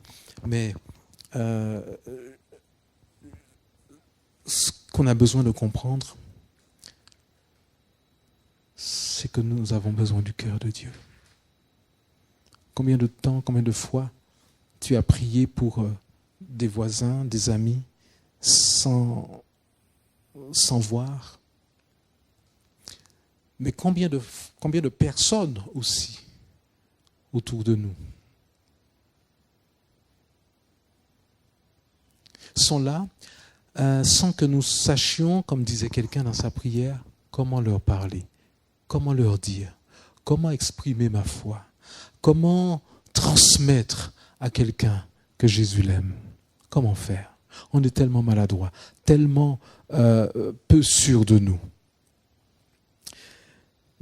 Mais ce qu'on a besoin de comprendre, c'est que nous avons besoin du cœur de Dieu. Combien de temps, combien de fois tu as prié pour des voisins, des amis, sans voir? Mais combien de personnes aussi autour de nous sont là sans que nous sachions, comme disait quelqu'un dans sa prière, comment leur parler, comment leur dire, comment exprimer ma foi, comment transmettre à quelqu'un que Jésus l'aime. Comment faire? On est tellement maladroit, tellement peu sûr de nous.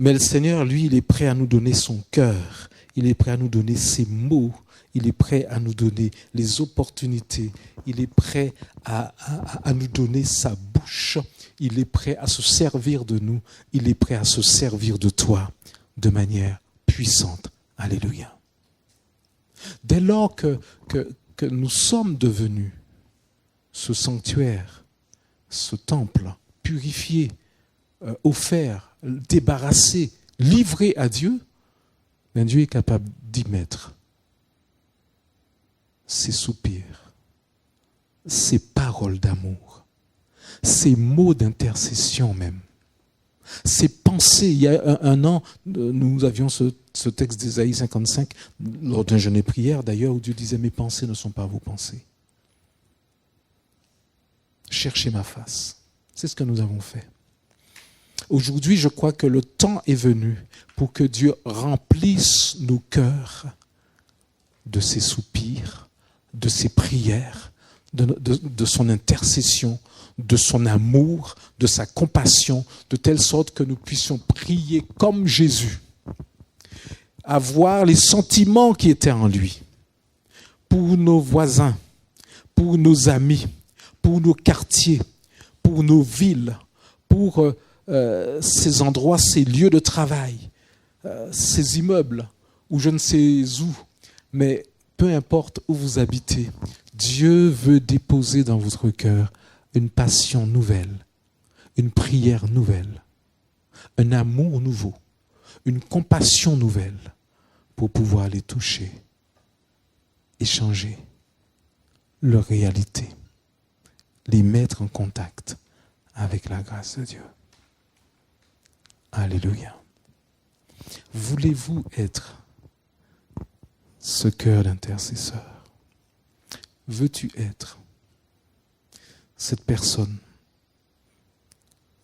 Mais le Seigneur, lui, il est prêt à nous donner son cœur. Il est prêt à nous donner ses mots. Il est prêt à nous donner les opportunités. Il est prêt à nous donner sa bouche. Il est prêt à se servir de nous. Il est prêt à se servir de toi de manière puissante. Alléluia. Dès lors que nous sommes devenus ce sanctuaire, ce temple purifié, offert, débarrassé, livré à Dieu, ben Dieu est capable d'y mettre ses soupirs, ses paroles d'amour, ses mots d'intercession même, ses pensées. Il y a un an, nous avions ce ce texte d'Ésaïe 55, lors d'un jeûne et prière d'ailleurs, où Dieu disait « Mes pensées ne sont pas vos pensées. Cherchez ma face. » C'est ce que nous avons fait. Aujourd'hui, je crois que le temps est venu pour que Dieu remplisse nos cœurs de ses soupirs, de ses prières, de son intercession, de son amour, de sa compassion, de telle sorte que nous puissions prier comme Jésus, avoir les sentiments qui étaient en lui, pour nos voisins, pour nos amis, pour nos quartiers, pour nos villes, pour ces endroits, ces lieux de travail, ces immeubles, ou je ne sais où, mais peu importe où vous habitez, Dieu veut déposer dans votre cœur une passion nouvelle, une prière nouvelle, un amour nouveau, une compassion nouvelle pour pouvoir les toucher et changer leur réalité, les mettre en contact avec la grâce de Dieu. Alléluia. Voulez-vous être ce cœur d'intercesseur? Veux-tu être cette personne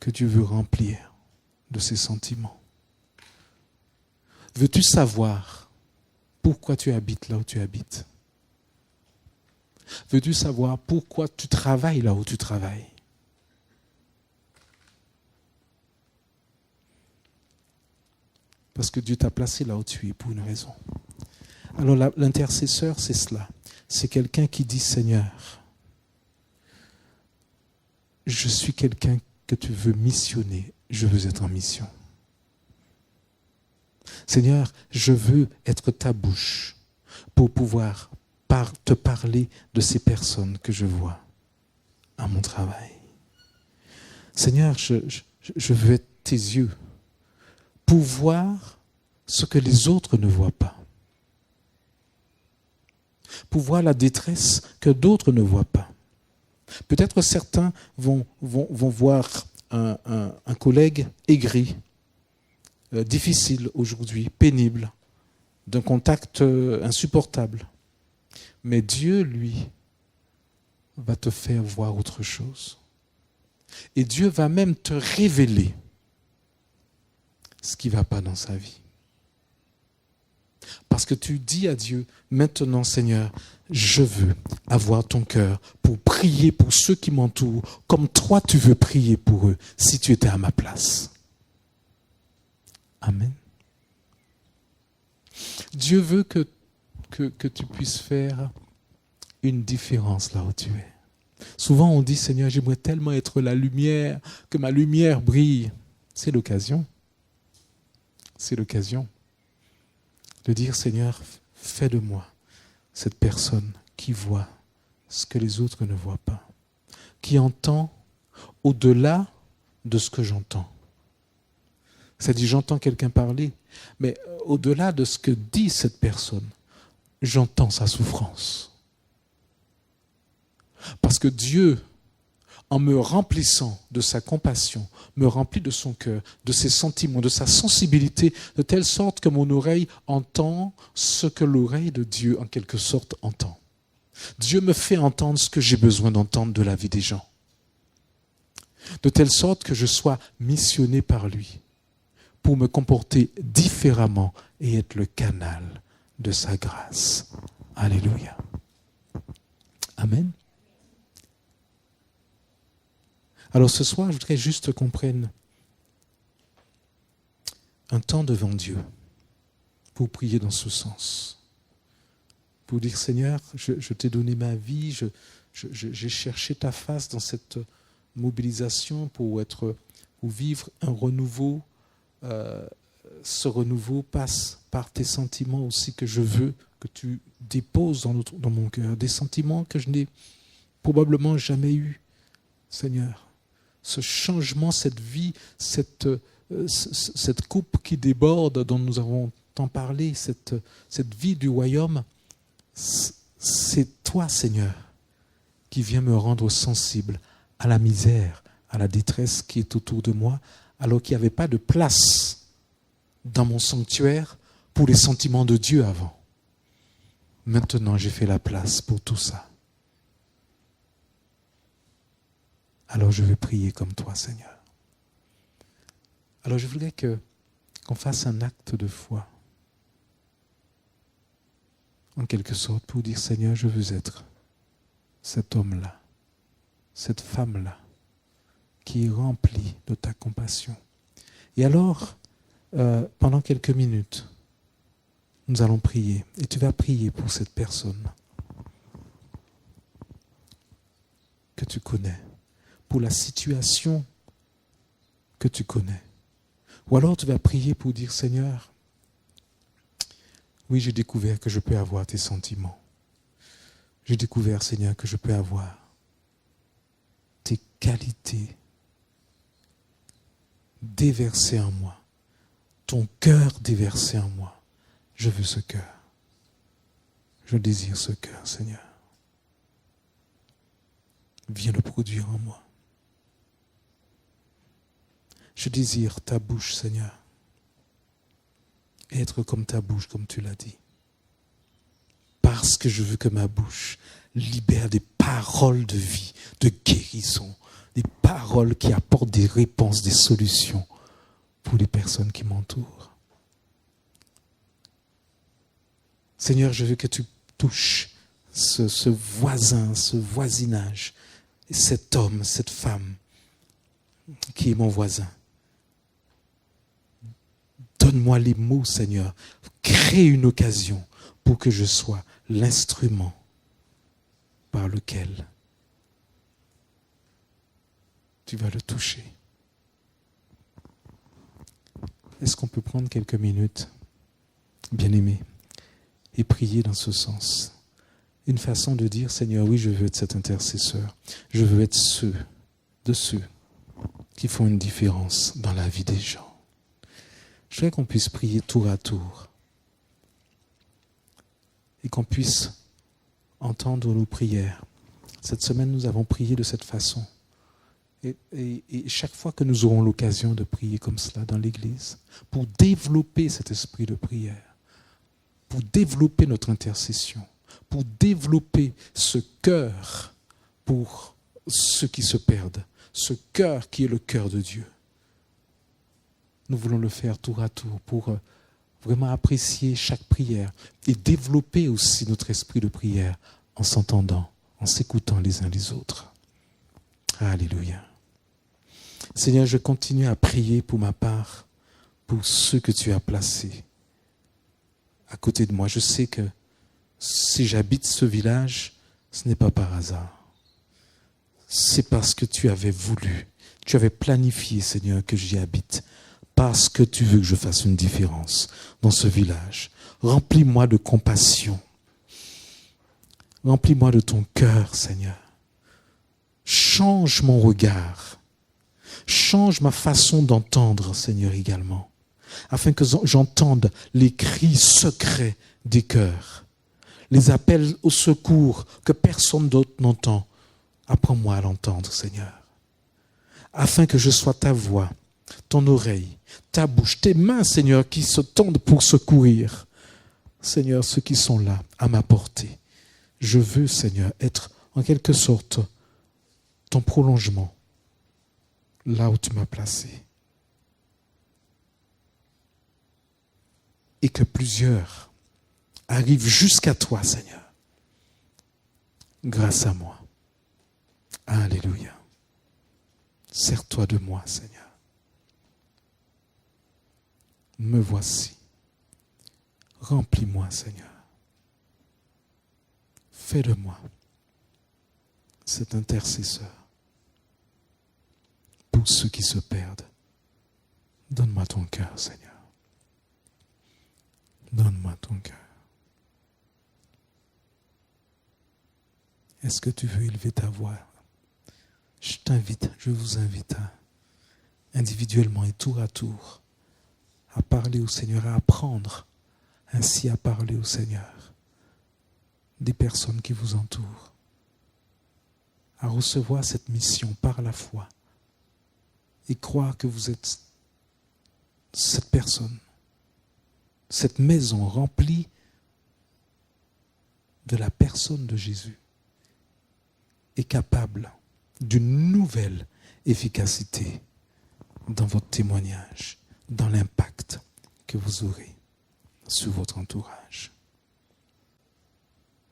que Dieu veut remplir de ses sentiments? Veux-tu savoir pourquoi tu habites là où tu habites? Veux-tu savoir pourquoi tu travailles là où tu travailles? Parce que Dieu t'a placé là où tu es pour une raison. Alors l'intercesseur, c'est cela. C'est quelqu'un qui dit, Seigneur, je suis quelqu'un que tu veux missionner. Je veux être en mission. Seigneur, je veux être ta bouche pour pouvoir te parler de ces personnes que je vois à mon travail. Seigneur, je veux être tes yeux pour voir ce que les autres ne voient pas. Pour voir la détresse que d'autres ne voient pas. Peut-être certains vont voir un collègue aigri, difficile aujourd'hui, pénible, d'un contact insupportable. Mais Dieu, lui, va te faire voir autre chose. Et Dieu va même te révéler ce qui ne va pas dans sa vie. Parce que tu dis à Dieu, maintenant Seigneur, je veux avoir ton cœur pour prier pour ceux qui m'entourent, comme toi tu veux prier pour eux, si tu étais à ma place. Amen. Dieu veut que tu puisses faire une différence là où tu es. Souvent on dit, Seigneur, j'aimerais tellement être la lumière, que ma lumière brille. C'est l'occasion. C'est l'occasion de dire, Seigneur, fais de moi cette personne qui voit ce que les autres ne voient pas, qui entend au-delà de ce que j'entends. C'est-à-dire, j'entends quelqu'un parler, mais au-delà de ce que dit cette personne, j'entends sa souffrance. Parce que Dieu, en me remplissant de sa compassion, me remplit de son cœur, de ses sentiments, de sa sensibilité, de telle sorte que mon oreille entend ce que l'oreille de Dieu, en quelque sorte, entend. Dieu me fait entendre ce que j'ai besoin d'entendre de la vie des gens. De telle sorte que je sois missionné par lui pour me comporter différemment et être le canal de sa grâce. Alléluia. Amen. Alors ce soir, je voudrais juste qu'on prenne un temps devant Dieu pour prier dans ce sens. Pour dire, Seigneur, je t'ai donné ma vie, j'ai cherché ta face dans cette mobilisation pour vivre un renouveau. Ce renouveau passe par tes sentiments aussi que je veux que tu déposes dans mon cœur. Des sentiments que je n'ai probablement jamais eus, Seigneur. Ce changement, cette vie, cette coupe qui déborde dont nous avons tant parlé, cette vie du royaume, c'est toi, Seigneur, qui viens me rendre sensible à la misère, à la détresse qui est autour de moi, alors qu'il n'y avait pas de place dans mon sanctuaire pour les sentiments de Dieu avant. Maintenant, j'ai fait la place pour tout ça. Alors je vais prier comme toi, Seigneur. Alors je voudrais qu'on fasse un acte de foi. En quelque sorte, pour dire, Seigneur, je veux être cet homme-là, cette femme-là, qui est remplie de ta compassion. Et alors, pendant quelques minutes, nous allons prier. Et tu vas prier pour cette personne que tu connais, pour la situation que tu connais. Ou alors tu vas prier pour dire, Seigneur, oui, j'ai découvert que je peux avoir tes sentiments. J'ai découvert, Seigneur, que je peux avoir tes qualités déversées en moi. Ton cœur déversé en moi. Je veux ce cœur. Je désire ce cœur, Seigneur. Viens le produire en moi. Je désire ta bouche, Seigneur. Être comme ta bouche, comme tu l'as dit. Parce que je veux que ma bouche libère des paroles de vie, de guérison, des paroles qui apportent des réponses, des solutions pour les personnes qui m'entourent. Seigneur, je veux que tu touches ce voisin, ce voisinage, cet homme, cette femme qui est mon voisin. Donne-moi les mots, Seigneur. Crée une occasion pour que je sois l'instrument par lequel tu vas le toucher. Est-ce qu'on peut prendre quelques minutes, bien-aimés, et prier dans ce sens? Une façon de dire, Seigneur, oui, je veux être cet intercesseur. Je veux être de ceux qui font une différence dans la vie des gens. Je voudrais qu'on puisse prier tour à tour et qu'on puisse entendre nos prières. Cette semaine, nous avons prié de cette façon. Et chaque fois que nous aurons l'occasion de prier comme cela dans l'Église, pour développer cet esprit de prière, pour développer notre intercession, pour développer ce cœur pour ceux qui se perdent, ce cœur qui est le cœur de Dieu. Nous voulons le faire tour à tour pour vraiment apprécier chaque prière et développer aussi notre esprit de prière en s'entendant, en s'écoutant les uns les autres. Alléluia. Seigneur, je continue à prier pour ma part, pour ceux que tu as placés à côté de moi. Je sais que si j'habite ce village, ce n'est pas par hasard. C'est parce que tu avais voulu, tu avais planifié, Seigneur, que j'y habite. Parce que tu veux que je fasse une différence dans ce village. Remplis-moi de compassion. Remplis-moi de ton cœur, Seigneur. Change mon regard. Change ma façon d'entendre, Seigneur, également. Afin que j'entende les cris secrets des cœurs. Les appels au secours que personne d'autre n'entend. Apprends-moi à l'entendre, Seigneur. Afin que je sois ta voix, ton oreille, ta bouche, tes mains, Seigneur, qui se tendent pour secourir. Seigneur, ceux qui sont là, à ma portée. Je veux, Seigneur, être en quelque sorte ton prolongement, là où tu m'as placé. Et que plusieurs arrivent jusqu'à toi, Seigneur, grâce à moi. Alléluia. Sers-toi de moi, Seigneur. Me voici. Remplis-moi, Seigneur. Fais de moi cet intercesseur pour ceux qui se perdent. Donne-moi ton cœur, Seigneur. Donne-moi ton cœur. Est-ce que tu veux élever ta voix? Je t'invite, je vous invite individuellement et tour à tour à parler au Seigneur, à apprendre ainsi à parler au Seigneur des personnes qui vous entourent, à recevoir cette mission par la foi et croire que vous êtes cette personne, cette maison remplie de la personne de Jésus est capable d'une nouvelle efficacité dans votre témoignage, dans l'impact que vous aurez sur votre entourage.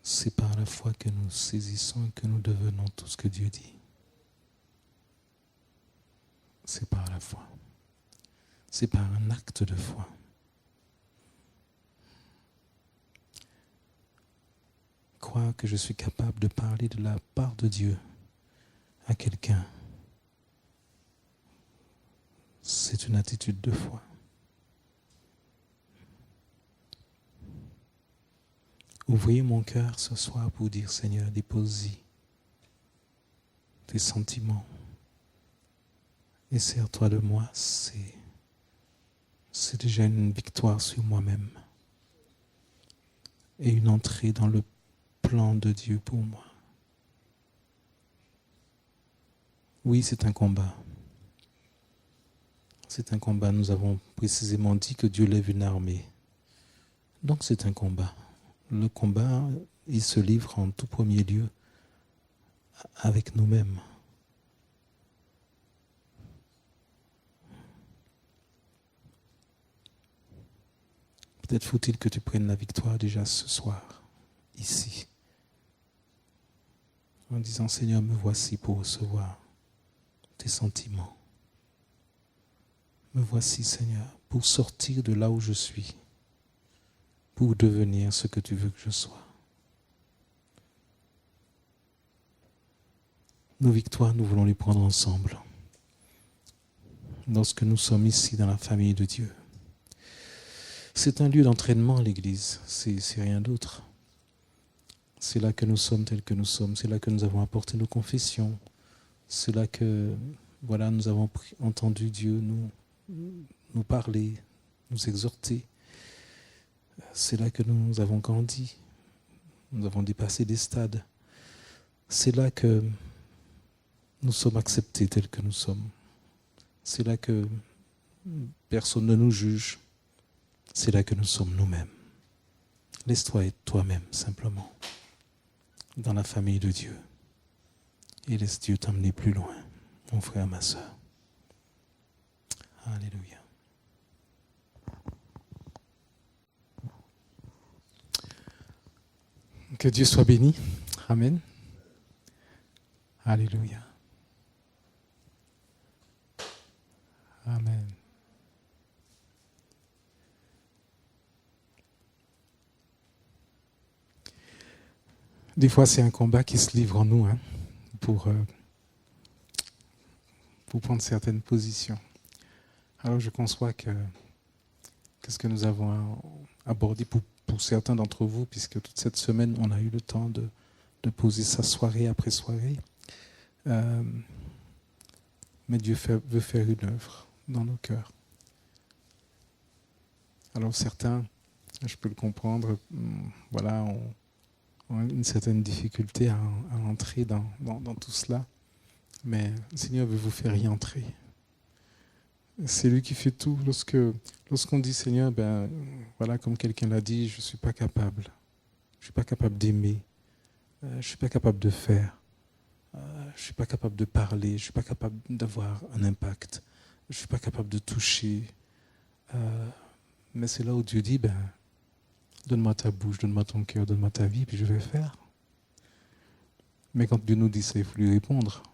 C'est par la foi que nous saisissons et que nous devenons tout ce que Dieu dit. C'est par la foi. C'est par un acte de foi. Croire que je suis capable de parler de la part de Dieu à quelqu'un, c'est une attitude de foi. Ouvrez mon cœur ce soir pour dire, Seigneur, dépose-y tes sentiments et sers-toi de moi. C'est déjà une victoire sur moi-même et une entrée dans le plan de Dieu pour moi. Oui, c'est un combat. C'est un combat. Nous avons précisément dit que Dieu lève une armée. Donc c'est un combat. Le combat, il se livre en tout premier lieu avec nous-mêmes. Peut-être faut-il que tu prennes la victoire déjà ce soir, ici, en disant, Seigneur, me voici pour recevoir tes sentiments. Me voici, Seigneur, pour sortir de là où je suis, pour devenir ce que tu veux que je sois. Nos victoires, nous voulons les prendre ensemble. Lorsque nous sommes ici dans la famille de Dieu. C'est un lieu d'entraînement, l'Église. C'est rien d'autre. C'est là que nous sommes tels que nous sommes. C'est là que nous avons apporté nos confessions. C'est là que, voilà, nous avons entendu Dieu nous parler, nous exhorter. C'est là que nous avons grandi. Nous avons dépassé des stades. C'est là que nous sommes acceptés tels que nous sommes. C'est là que personne ne nous juge. C'est là que nous sommes nous-mêmes. Laisse-toi être toi-même, simplement, dans la famille de Dieu. Et laisse Dieu t'emmener plus loin, mon frère, ma soeur. Alléluia. Que Dieu soit béni. Amen. Alléluia. Amen. Des fois, c'est un combat qui se livre en nous pour prendre certaines positions. Alors, je conçois que ce que nous avons abordé pour certains d'entre vous, puisque toute cette semaine, on a eu le temps de poser ça soirée après soirée. Mais Dieu veut faire une œuvre dans nos cœurs. Alors, certains, je peux le comprendre, voilà, ont une certaine difficulté à entrer dans tout cela. Mais le Seigneur veut vous faire y entrer. C'est lui qui fait tout. Lorsqu'on dit Seigneur, voilà, comme quelqu'un l'a dit, je ne suis pas capable. Je ne suis pas capable d'aimer. Je ne suis pas capable de faire. Je ne suis pas capable de parler. Je ne suis pas capable d'avoir un impact. Je ne suis pas capable de toucher. Mais c'est là où Dieu dit, donne-moi ta bouche, donne-moi ton cœur, donne-moi ta vie, puis je vais faire. Mais quand Dieu nous dit ça, il faut lui répondre.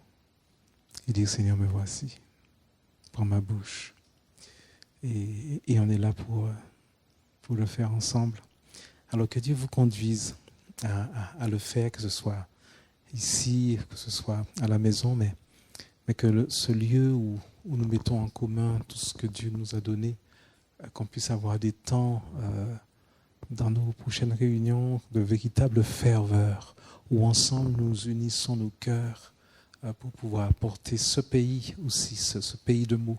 Il dit, Seigneur, me voici. Prends ma bouche. Et on est là pour le faire ensemble. Alors que Dieu vous conduise à le faire, que ce soit ici, que ce soit à la maison, mais que ce lieu où nous mettons en commun tout ce que Dieu nous a donné, qu'on puisse avoir des temps dans nos prochaines réunions de véritable ferveur, où ensemble nous unissons nos cœurs pour pouvoir apporter ce pays aussi, ce pays de mots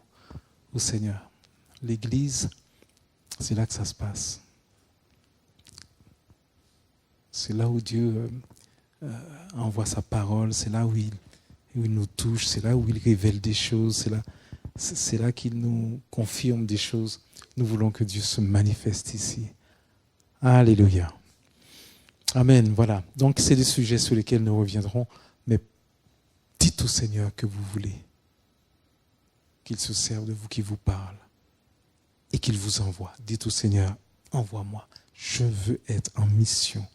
au Seigneur. L'Église, c'est là que ça se passe. C'est là où Dieu envoie sa parole, c'est là où il nous touche, c'est là où il révèle des choses, c'est là qu'il nous confirme des choses. Nous voulons que Dieu se manifeste ici. Alléluia. Amen. Voilà. Donc, c'est des sujets sur lesquels nous reviendrons. Mais dites au Seigneur que vous voulez qu'il se serve de vous, qu'il vous parle et qu'il vous envoie. Dites au Seigneur, envoie-moi. Je veux être en mission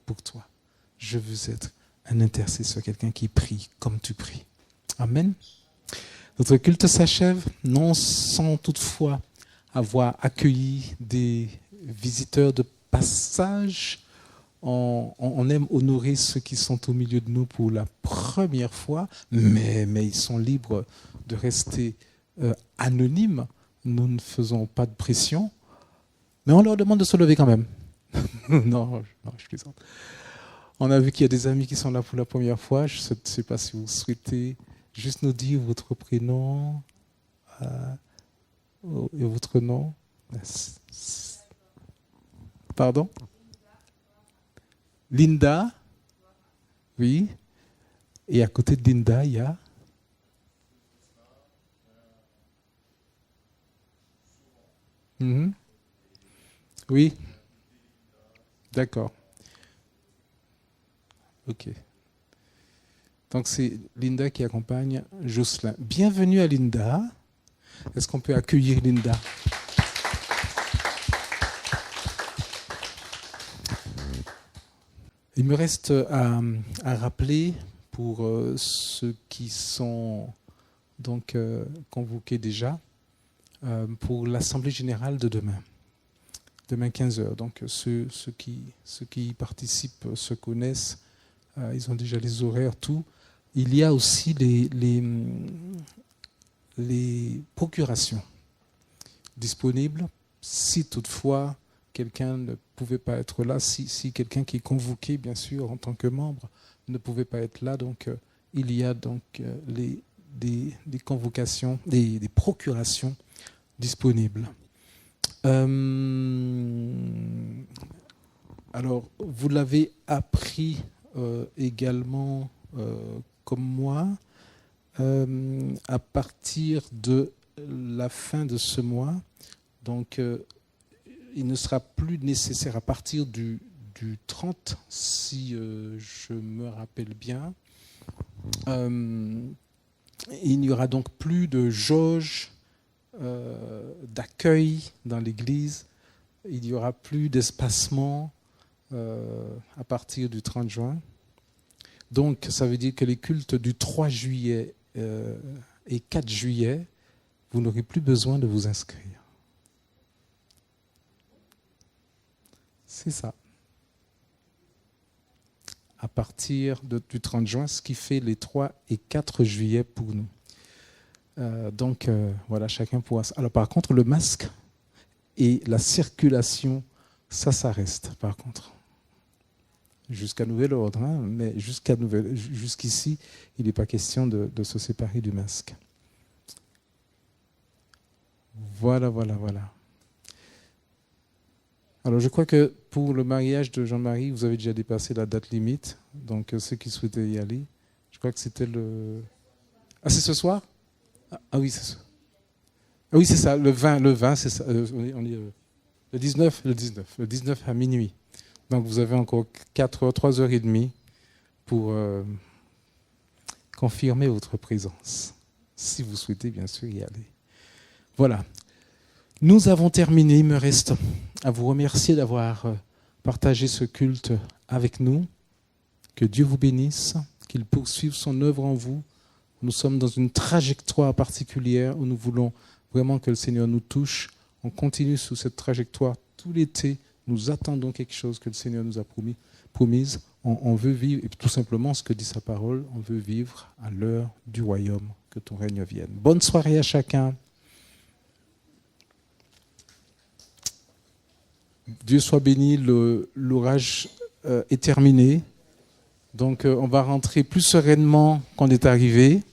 pour toi. Je veux être un intercesseur, quelqu'un qui prie comme tu pries. Amen. Notre culte s'achève, non sans toutefois avoir accueilli des visiteurs de passage. On aime honorer ceux qui sont au milieu de nous pour la première fois, mais ils sont libres de rester anonymes. Nous ne faisons pas de pression, mais on leur demande de se lever quand même. non, je plaisante. On a vu qu'il y a des amis qui sont là pour la première fois. Je ne sais pas si vous souhaitez juste nous dire votre prénom et votre nom. Pardon? Linda? Oui. Et à côté de Linda, il y a? Oui. D'accord. Ok. Donc c'est Linda qui accompagne Jocelyn. Bienvenue à Linda. Est-ce qu'on peut accueillir Linda? Il me reste à rappeler pour ceux qui sont donc convoqués déjà pour l'Assemblée générale de demain 15h. Donc ceux qui y participent se connaissent, ils ont déjà les horaires, tout. Il y a aussi les procurations disponibles si toutefois quelqu'un ne pouvait pas être là, si quelqu'un qui est convoqué, bien sûr, en tant que membre, ne pouvait pas être là. Donc il y a donc des convocations, des procurations disponibles. Alors, vous l'avez appris également comme moi, à partir de la fin de ce mois. Donc, il ne sera plus nécessaire à partir du 30, si je me rappelle bien. Il n'y aura donc plus de jauge d'accueil dans l'Église. Il n'y aura plus d'espacement à partir du 30 juin. Donc, ça veut dire que les cultes du 3 juillet et 4 juillet, vous n'aurez plus besoin de vous inscrire. C'est ça. À partir du 30 juin, ce qui fait les 3 et 4 juillet pour nous. Donc, voilà, chacun pourra... Alors, par contre, le masque et la circulation, ça reste, par contre. Jusqu'à nouvel ordre, hein, mais jusqu'ici, il n'est pas question de se séparer du masque. Voilà. Alors, je crois que pour le mariage de Jean-Marie, vous avez déjà dépassé la date limite. Donc, ceux qui souhaitaient y aller, je crois que c'était le... Ah, c'est ce soir? Ah oui, c'est ça. Ah oui, c'est ça, le 20, c'est ça. On est, le 19 à minuit. Donc, vous avez encore 3h30 pour confirmer votre présence, si vous souhaitez bien sûr y aller. Voilà. Nous avons terminé. Il me reste à vous remercier d'avoir partagé ce culte avec nous. Que Dieu vous bénisse, qu'il poursuive son œuvre en vous. Nous sommes dans une trajectoire particulière où nous voulons vraiment que le Seigneur nous touche. On continue sur cette trajectoire tout l'été. Nous attendons quelque chose que le Seigneur nous a promise. On veut vivre, et tout simplement ce que dit sa parole, on veut vivre à l'heure du royaume, que ton règne vienne. Bonne soirée à chacun. Dieu soit béni, l'orage est terminé. Donc on va rentrer plus sereinement qu'on est arrivé.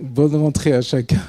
Bonne rentrée à chacun.